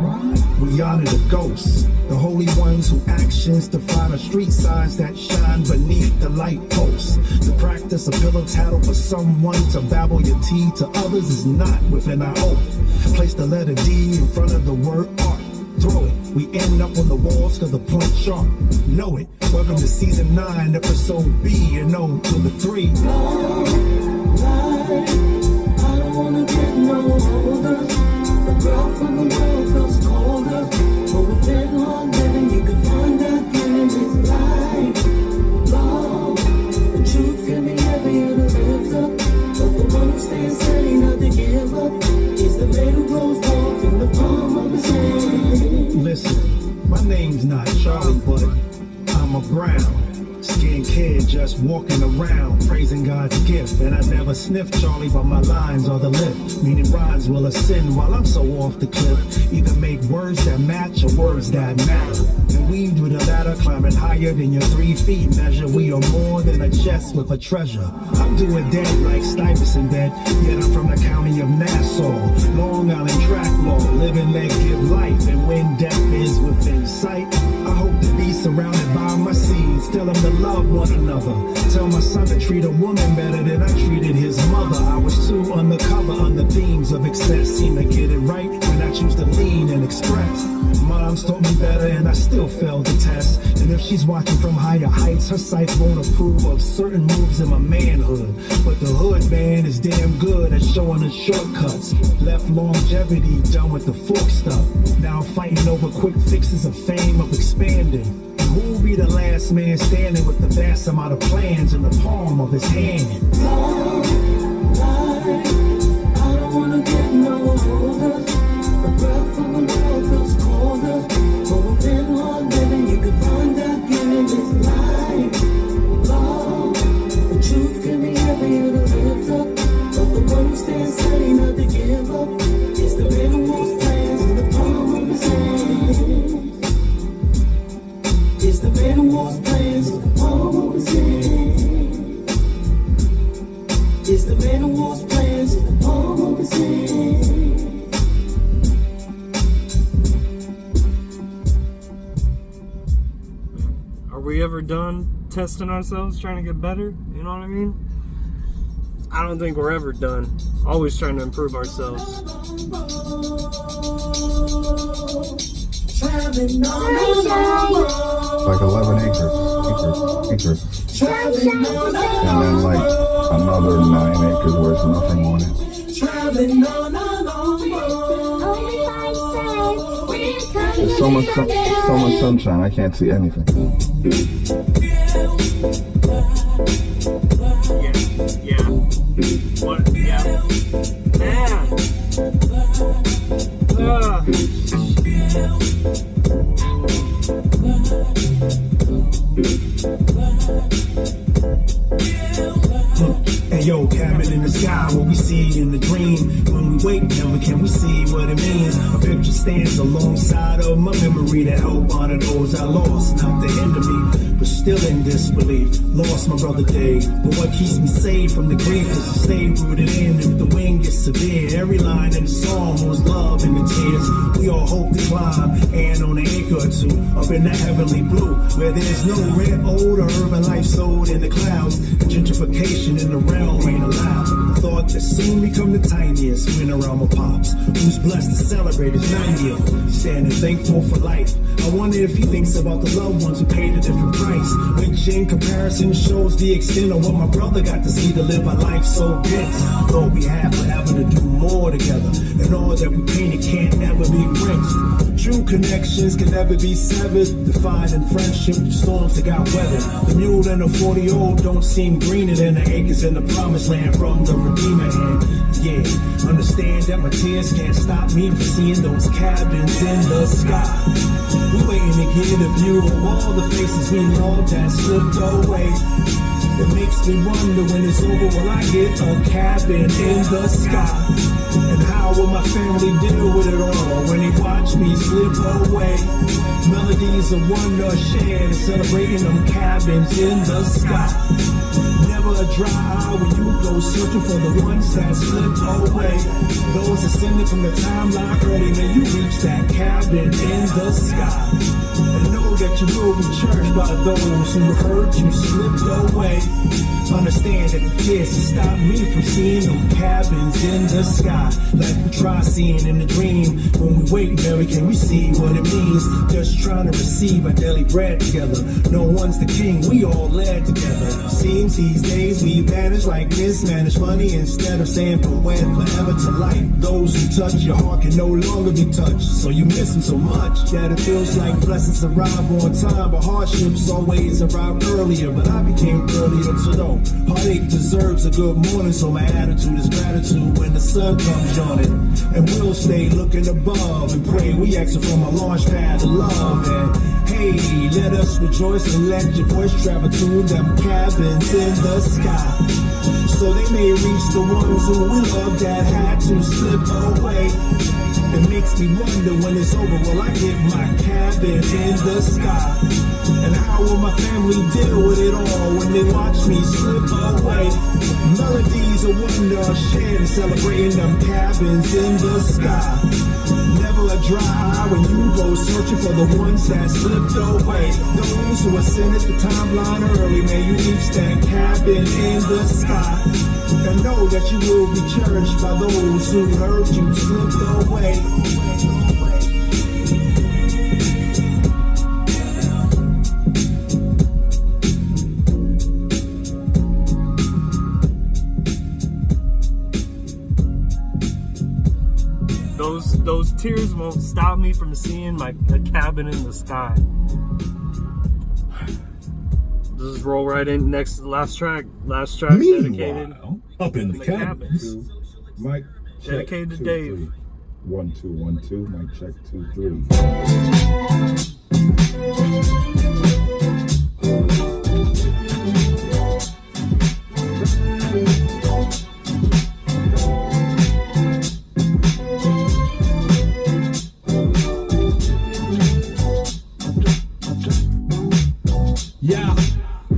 We honor the ghosts, the holy ones whose actions define the street signs that shine beneath the light posts. To practice a pillow tattle for someone to babble your tea to others is not within our oath. Place the letter D in front of the word art. Throw it, we end up on the walls to the point sharp. Know it. Welcome to season 9, episode B, and O to the 3. I don't wanna get no older. The girl from the world feels colder. But with that long living, you can find that in his life. Long, the truth can be heavier to lift up. But the one who stands steady, not to give up, is the man who grows warmth in the palm of his hand. Listen, my name's not Charlie, but I'm a Brown. Skincare just walking around, praising God's gift. And I never sniff Charlie, but my lines are the lift. Meaning rhymes will ascend while I'm so off the cliff. Either make words that match or words that matter. And weaved with a ladder, climbing higher than your 3 feet measure. We are more than a chest with a treasure. I'm doing dead like Stuyvesant bed, yet I'm from the county of Nassau. Long Island track law, living that give life. And when death is within sight, I hope to be surrounded by my seeds. Tell them to love one another. Tell my son to treat a woman better than I treated his mother. I was too undercover on the themes of excess. Seem to get it right when I choose to lean and express. Mom's taught me better and I still failed the test. And if she's watching from higher heights, her sights won't approve of certain moves in my manhood. But the hood man is damn good at showing us shortcuts. Left longevity, done with the fork stuff. Now fighting over quick fixes of fame, of expanding. Who'll be the last man standing with the vast amount of plans in the palm of his hand? I don't wanna get no older. The breath of a love feels colder. But within one living, you can find that giving is life. Love, the truth can be heavier to lift up. But the one who stands steady, not to give up, is the man who holds plans in the palm of his hand. Is the man who holds plans in the palm of his hand. Is the man who holds plans in the palm of his hand. Are we ever done testing ourselves, trying to get better? You know what I mean? I don't think we're ever done. Always trying to improve ourselves. Like 11 acres. And then like another 9 acres where it's nothing on it. There's so much sunshine, I can't see anything. Yeah. What? Yeah. Hey yo, cabin in the sky, what we see in the dream. When we wake, never can we see what it means. A picture stands alongside of my memory to help honor those I lost, not to hinder me, but still in disbelief. Lost my brother Dave, but what keeps me safe from the grief is to stay rooted in. If the wind gets severe, every line in the song holds love in the tears. We all hope to climb, and on an acre or two, up in that heavenly blue, where there's no red, old, or urban life sold in the clouds. And gentrification in the realm ain't allowed. The thought that soon become the tiniest when around my pops, who's blessed to celebrate his 90th. Standing thankful for life. I wonder if he thinks about the loved ones who paid a different price, which in comparison shows the extent of what my brother got to see to live a life so dense. Though we have forever to do more together, and all that we painted can't ever be rinsed. True connections can never be severed, defined in friendship through storms that got weathered. The mule and the 40-old don't seem greener than the acres in the promised land from the Redeemer. And yeah, understand that my tears can't stop me from seeing those cabins in the sky. We waiting to get a view of all the faces we loved that slipped away. It makes me wonder when it's over, will I get a cabin in the sky? And how will my family deal with it all when they watch me slip away? Melodies of wonder shared and celebrating them cabins in the sky. Never a dry eye when you go searching for the ones that slipped away. Those ascending from the timeline early, may you reach that cabin in the sky. And know that you will be cherished by those who heard you slipped away. Understand that the tears stop me from seeing them cabins in the sky. Like we try seeing in the dream. When we wake, Mary, can we see what it means? Just trying to receive our daily bread together. No one's the king, we all led together. Seems these days we vanish like mismanaged money. Instead of saying poetic forever to life. Those who touch your heart can no longer be touched. So you miss them so much that it feels like blessings arrive on time, but hardships always arrive earlier. But I became earlier to know heartache deserves a good morning, so my attitude is gratitude when the sun comes on it. And we'll stay looking above love and pray. We exit from a launch pad of love. And hey, let us rejoice and let your voice travel to them cabins in the sky. So they may reach the ones who we love that had to slip away. It makes me wonder when it's over, will I get my cabin in the sky? And how will my family deal with it all when they watch me slip away? Melodies of wonder are shared and celebrating them cabins in the sky. Never a dry eye when you go searching for the ones that slipped away. Those who ascended the timeline early, may you reach that cabin in the sky. And know that you will be cherished by those who heard you slipped away. Those tears won't stop me from seeing a cabin in the sky. Just roll right in next to the last track dedicated. Up in the cabins. Mic check. Dedicated to 2, Dave. 3. 1 2 1 2. Mic check 2 Yeah.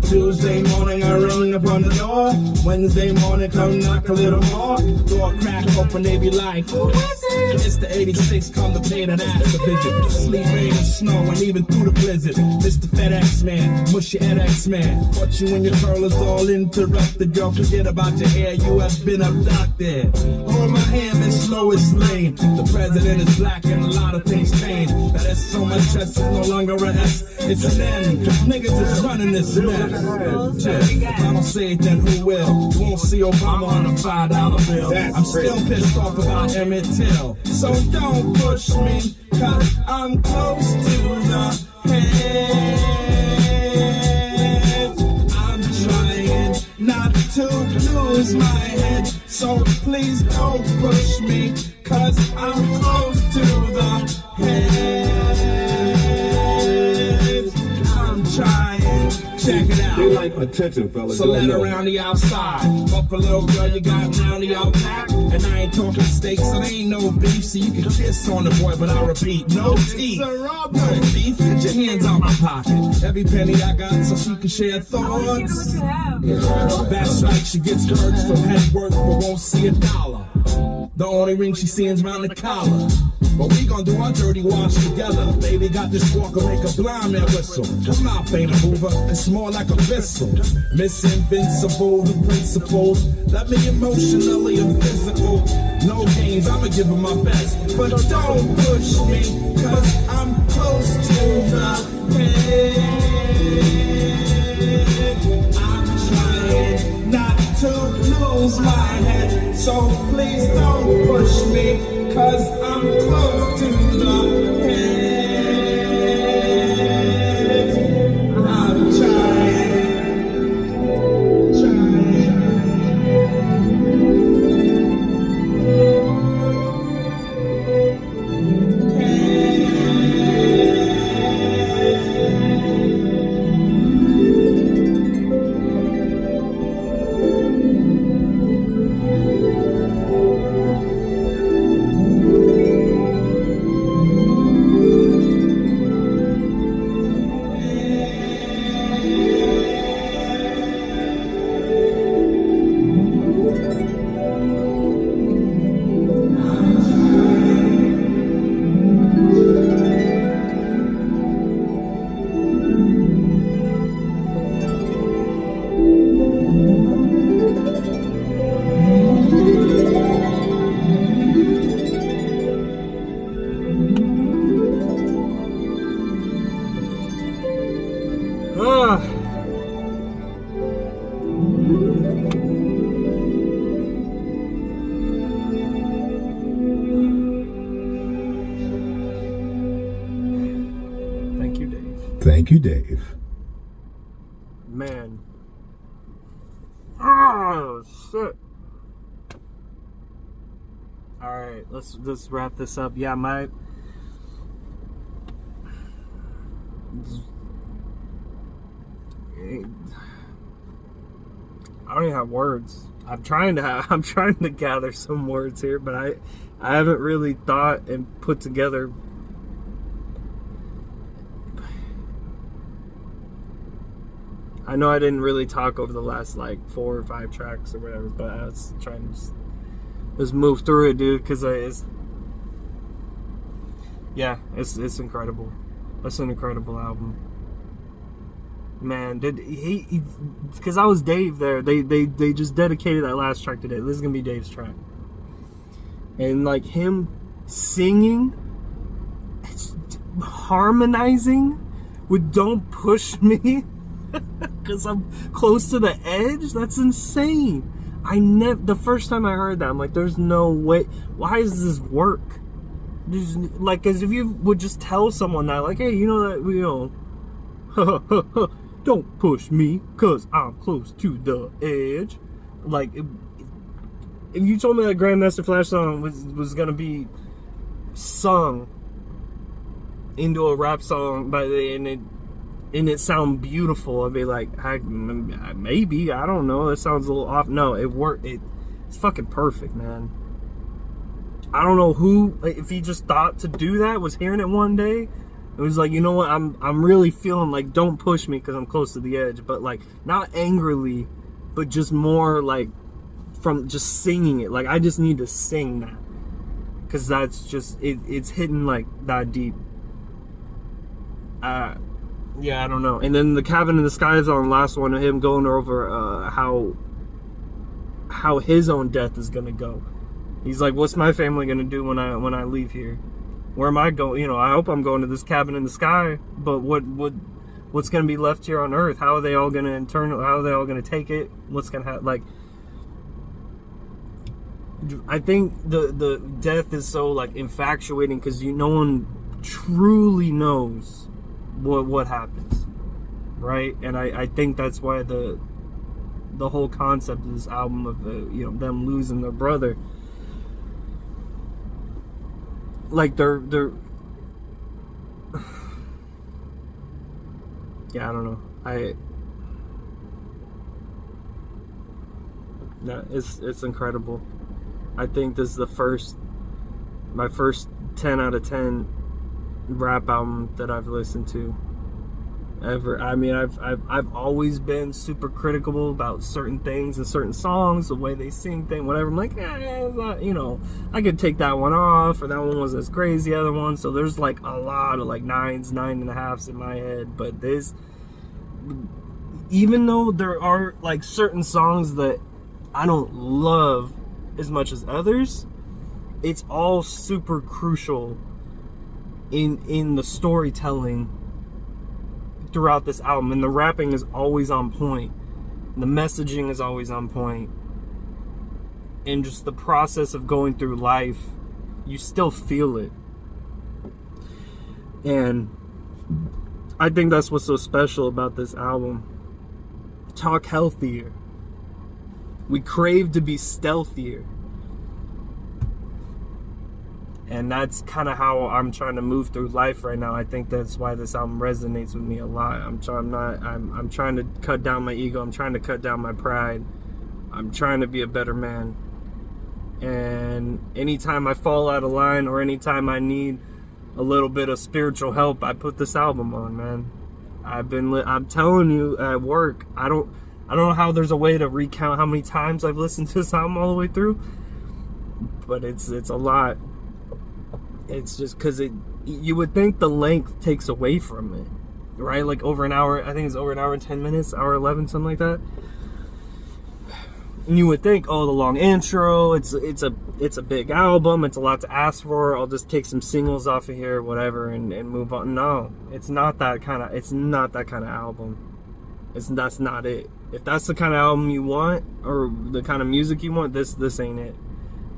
Tuesday morning I ring upon the door. Wednesday morning come knock a little more. Door crack open, they be like, who is it? Mr. 86 come to pay that ass a visit. Sleet, rain, and snow, and even through the blizzard. Mr. FedEx man, mushy FedEx man. Caught you when your curl is all interrupted. Girl, forget about your hair, you have been abducted. Hold my hand, Miss Lois Lane. The president is black and a lot of things change. That is so much S, it's no longer a S, it's an N. Cause niggas is running this mess. If I don't say it, then who will? You won't see Obama on a $5 bill. I'm still pissed off about Emmett Till. So don't push me, cause I'm close to the head. I'm trying not to lose my head. So please don't push me, cause I'm close to the head. I'm trying. Check it out. They like attention, fellas. So let around the outside. Buffalo girl, you got roundy out back. And I ain't talking steaks, so there ain't no beef. So you can kiss on the boy, but I repeat, no teeth. No beef, get your hands out my pocket. Every penny I got so she can share thoughts. That's right, she gets perks from head work, but won't see $1. The only ring she see's round the collar. But we gon' do our dirty wash together. Baby got this walker, make a blind man whistle. Her mouth ain't a mover, it's more like a whistle. Miss Invincible, the principles. Let me emotionally and physical. No games, I'ma give her my best. But don't push me, cause I'm close to the head. I'm trying not to lose my head. So please don't push me, cause I'm close to the head. I'm trying. Thank you, Dave. Man. Oh, shit. Alright, let's wrap this up. Yeah, my I don't even have words. I'm trying to gather some words here, but I haven't really thought and put together. I know I didn't really talk over the last like 4 or 5 tracks or whatever, but I was trying to just move through it, dude, because it's incredible. It's an incredible album. Man, did he because I was Dave there. They just dedicated that last track today. This is gonna be Dave's track. And like him singing, harmonizing with "Don't Push Me" because I'm close to the edge. That's insane. The first time I heard that, I'm like, there's no way. Why does this work? Like, as if you would just tell someone that, like, hey, you know that, don't push me, cause I'm close to the edge. Like, if you told me that Grandmaster Flash song was gonna be sung into a rap song and it sound beautiful, I'd be like, maybe, I don't know, it sounds a little off. No, it worked. It's fucking perfect, man. I don't know who, if he just thought to do that, was hearing it one day. It was like, you know what, I'm really feeling like, don't push me because I'm close to the edge. But like, not angrily, but just more like from just singing it. Like, I just need to sing that. Because that's just, it's hitting like that deep. Yeah, I don't know. And then the Cabin in the Sky is on the last one, of him going over how his own death is going to go. He's like, what's my family going to do when I leave here? Where am I going? You know, I hope I'm going to this cabin in the sky, but what's going to be left here on Earth? How are they all going to how are they all going to take it? What's going to happen? Like, I think the death is so like infatuating because no one truly knows what happens, right? And I think that's why the whole concept of this album of them losing their brother. Like they're yeah, I don't know. It's incredible. I think this is my first 10 out of 10 rap album that I've listened to ever. I mean, I've always been super critical about certain things and certain songs, the way they sing things, whatever. I'm like, it's not, I could take that one off, or that one wasn't as crazy, the other one. So there's like a lot of like 9s, 9.5s in my head. But this, even though there are like certain songs that I don't love as much as others, it's all super crucial in the storytelling throughout this album, and the rapping is always on point, the messaging is always on point, and just the process of going through life, you still feel it. And I think that's what's so special about this album. Talk healthier. We crave to be stealthier. And that's kind of how I'm trying to move through life right now. I think that's why this album resonates with me a lot. I'm trying to cut down my ego. I'm trying to cut down my pride. I'm trying to be a better man. And anytime I fall out of line, or anytime I need a little bit of spiritual help, I put this album on, man. I'm telling you, at work, I don't know how there's a way to recount how many times I've listened to this album all the way through, but it's a lot. It's just because you would think the length takes away from it, right? Like over an hour, I think it's over an hour and 10 minutes, hour 11, something like that. And you would think, oh, the long intro, it's a big album, it's a lot to ask for, I'll just take some singles off of here, whatever, and move on. No, it's not that kind of album. That's not it. If that's the kind of album you want, or the kind of music you want, this ain't it.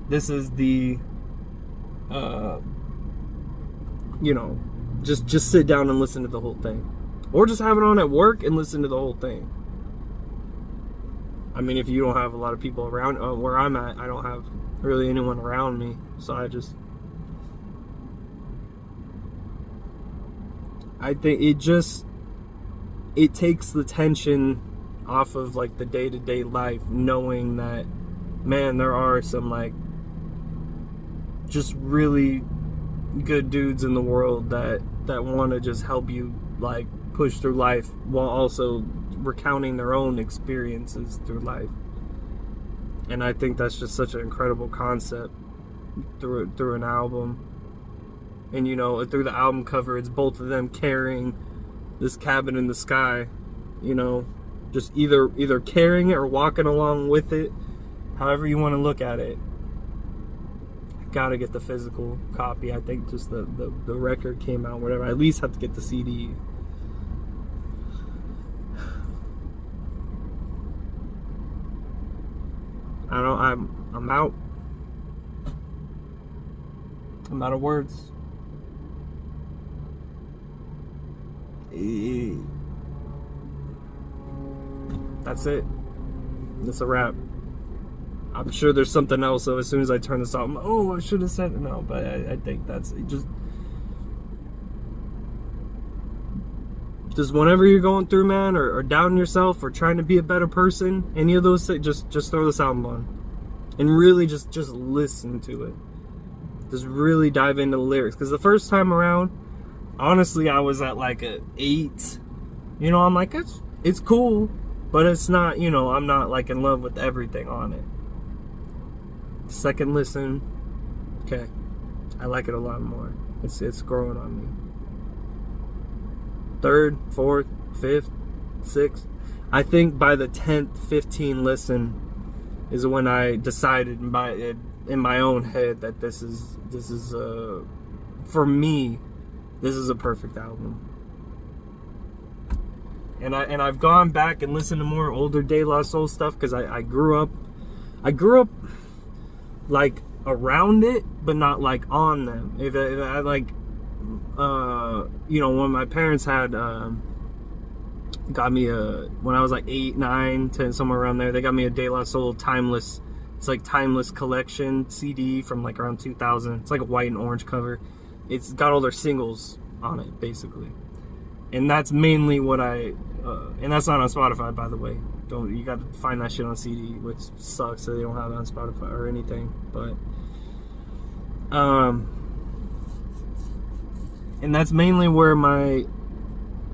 This is the just sit down and listen to the whole thing, or just have it on at work and listen to the whole thing. I mean, if you don't have a lot of people around where I'm at, I don't have really anyone around me, so I think it takes the tension off of like the day-to-day life, knowing that, man, there are some like just really good dudes in the world that want to just help you like push through life while also recounting their own experiences through life. And I think that's just such an incredible concept through an album. And, you know, through the album cover, it's both of them carrying this cabin in the sky, you know, just either carrying it or walking along with it, however you want to look at it. Gotta get the physical copy. I think just the record came out, whatever. I at least have to get the CD. I'm out. I'm out of words. That's it. That's a wrap. I'm sure there's something else, so as soon as I turn this off, I should have said it. No, but I think that's it. Just whenever you're going through, man, or doubting yourself, or trying to be a better person, any of those things, just throw this album on. And really just listen to it. Just really dive into the lyrics. Because the first time around, honestly, I was at like a 8. You know, I'm like, it's cool, but it's not, you know, I'm not like in love with everything on it. Second listen, okay, I like it a lot more. It's growing on me. Third, fourth, fifth, sixth. I think by the 10th, 15th listen is when I decided in my own head that this is for me, this is a perfect album. And I've gone back and listened to more older De La Soul stuff because I grew up like around it, but not like on them. If I like, you know, when my parents had got me when I was like 8, 9, 10, somewhere around there, they got me a De La Soul Timeless. It's like Timeless Collection CD from like around 2000. It's like a white and orange cover. It's got all their singles on it, basically. And that's mainly what and that's not on Spotify, by the way. You got to find that shit on CD, which sucks that they don't have it on Spotify or anything. But and that's mainly where my,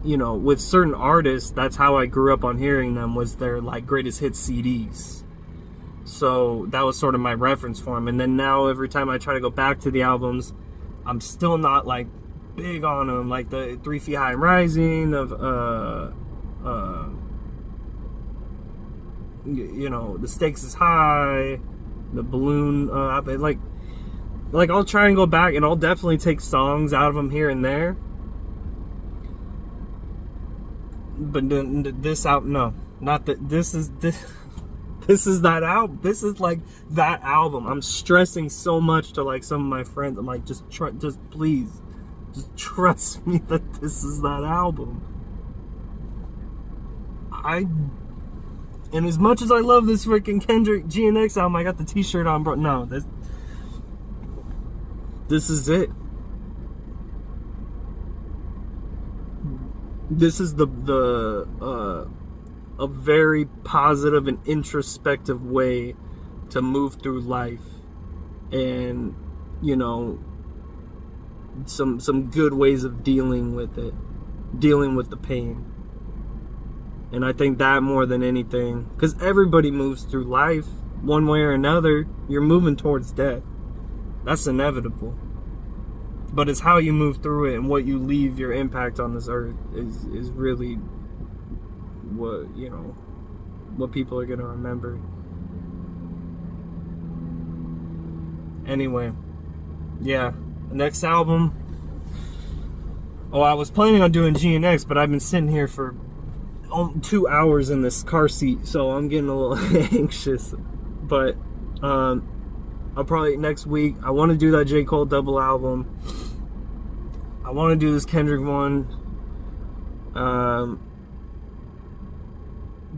you know, with certain artists, that's how I grew up on hearing them, was their like greatest hits CDs. So that was sort of my reference for them. And then now every time I try to go back to the albums, I'm still not like big on them, like the 3 Feet High and Rising of you know, The Stakes is High, the Balloon, like I'll try and go back, and I'll definitely take songs out of them here and there. But this album, no, not that. This is that album. This is like that album. I'm stressing so much to like some of my friends. I'm like, just please, just trust me that this is that album. And as much as I love this freaking Kendrick GNX album, I got the t-shirt on, bro. No, this is it. This is a very positive and introspective way to move through life, and, you know, some good ways of dealing with it, dealing with the pain. And I think that more than anything, because everybody moves through life one way or another. You're moving towards death. That's inevitable. But it's how you move through it and what you leave your impact on this earth is really what, you know, what people are going to remember. Anyway, yeah, next album. Oh, I was planning on doing GNX, but I've been sitting here for 2 hours in this car seat, so I'm getting a little anxious. But I'll probably next week, I want to do that J. Cole double album. I want to do this Kendrick one.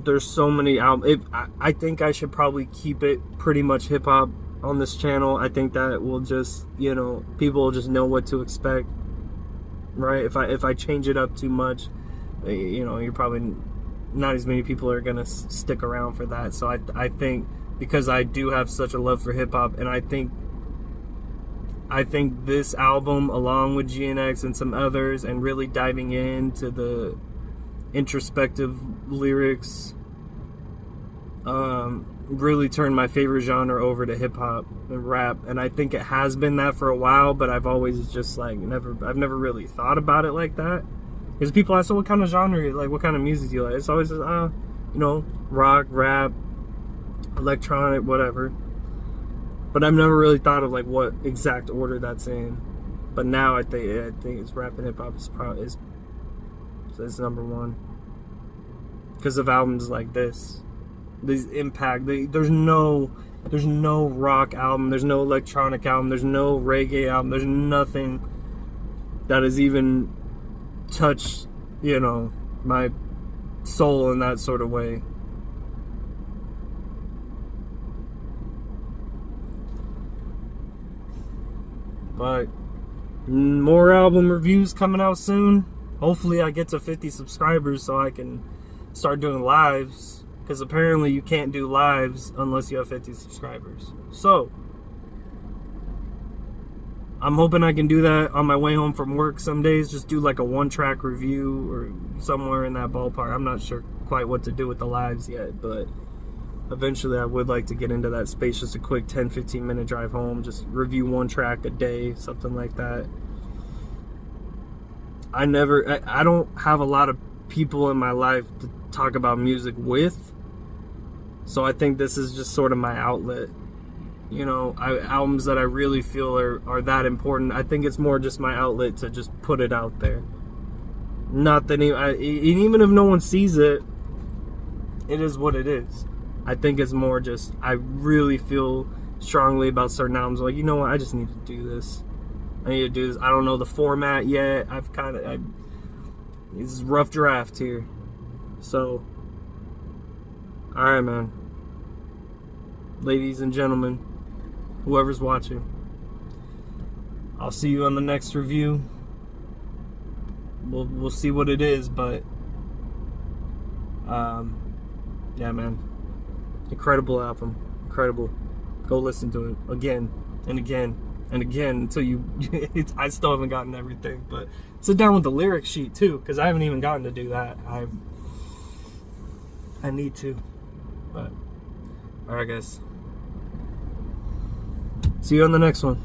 There's so many albums. I think I should probably keep it pretty much hip hop on this channel. I think that will just, you know, people will just know what to expect. right? If I change it up too much, you know, you're probably not as many people are gonna stick around for that. So I think because I do have such a love for hip hop, and I think this album, along with GNX and some others, and really diving into the introspective lyrics, really turned my favorite genre over to hip hop and rap. And I think it has been that for a while, but I've always just like I've never really thought about it like that. Because people ask, so what kind of genre, like what kind of music do you like? It's always just, you know, rock, rap, electronic, whatever. But I've never really thought of like what exact order that's in. But now I think it's rap and hip hop is number one. Because of albums like this. These impact, there's no rock album, there's no electronic album, there's no reggae album, there's nothing that has even touched, you know, my soul in that sort of way. But more album reviews coming out soon. Hopefully I get to 50 subscribers so I can start doing lives. Because apparently you can't do lives unless you have 50 subscribers. So, I'm hoping I can do that on my way home from work some days. Just do like a 1-track review or somewhere in that ballpark. I'm not sure quite what to do with the lives yet. But eventually I would like to get into that space. Just a quick 10-15 minute drive home. Just review 1 track a day. Something like that. I don't have a lot of people in my life to talk about music with. So I think this is just sort of my outlet. You know, albums that I really feel are that important. I think it's more just my outlet to just put it out there. Not that even if no one sees it, it is what it is. I think it's more just I really feel strongly about certain albums. Like, you know what? I just need to do this. I need to do this. I don't know the format yet. This is rough draft here. So, alright, man. Ladies and gentlemen, whoever's watching, I'll see you on the next review. We'll see what it is, but yeah, man. Incredible album. Incredible. Go listen to it again and again and again until I still haven't gotten everything, but sit down with the lyric sheet too, because I haven't even gotten to do that. I need to. But alright, guys. See you on the next one.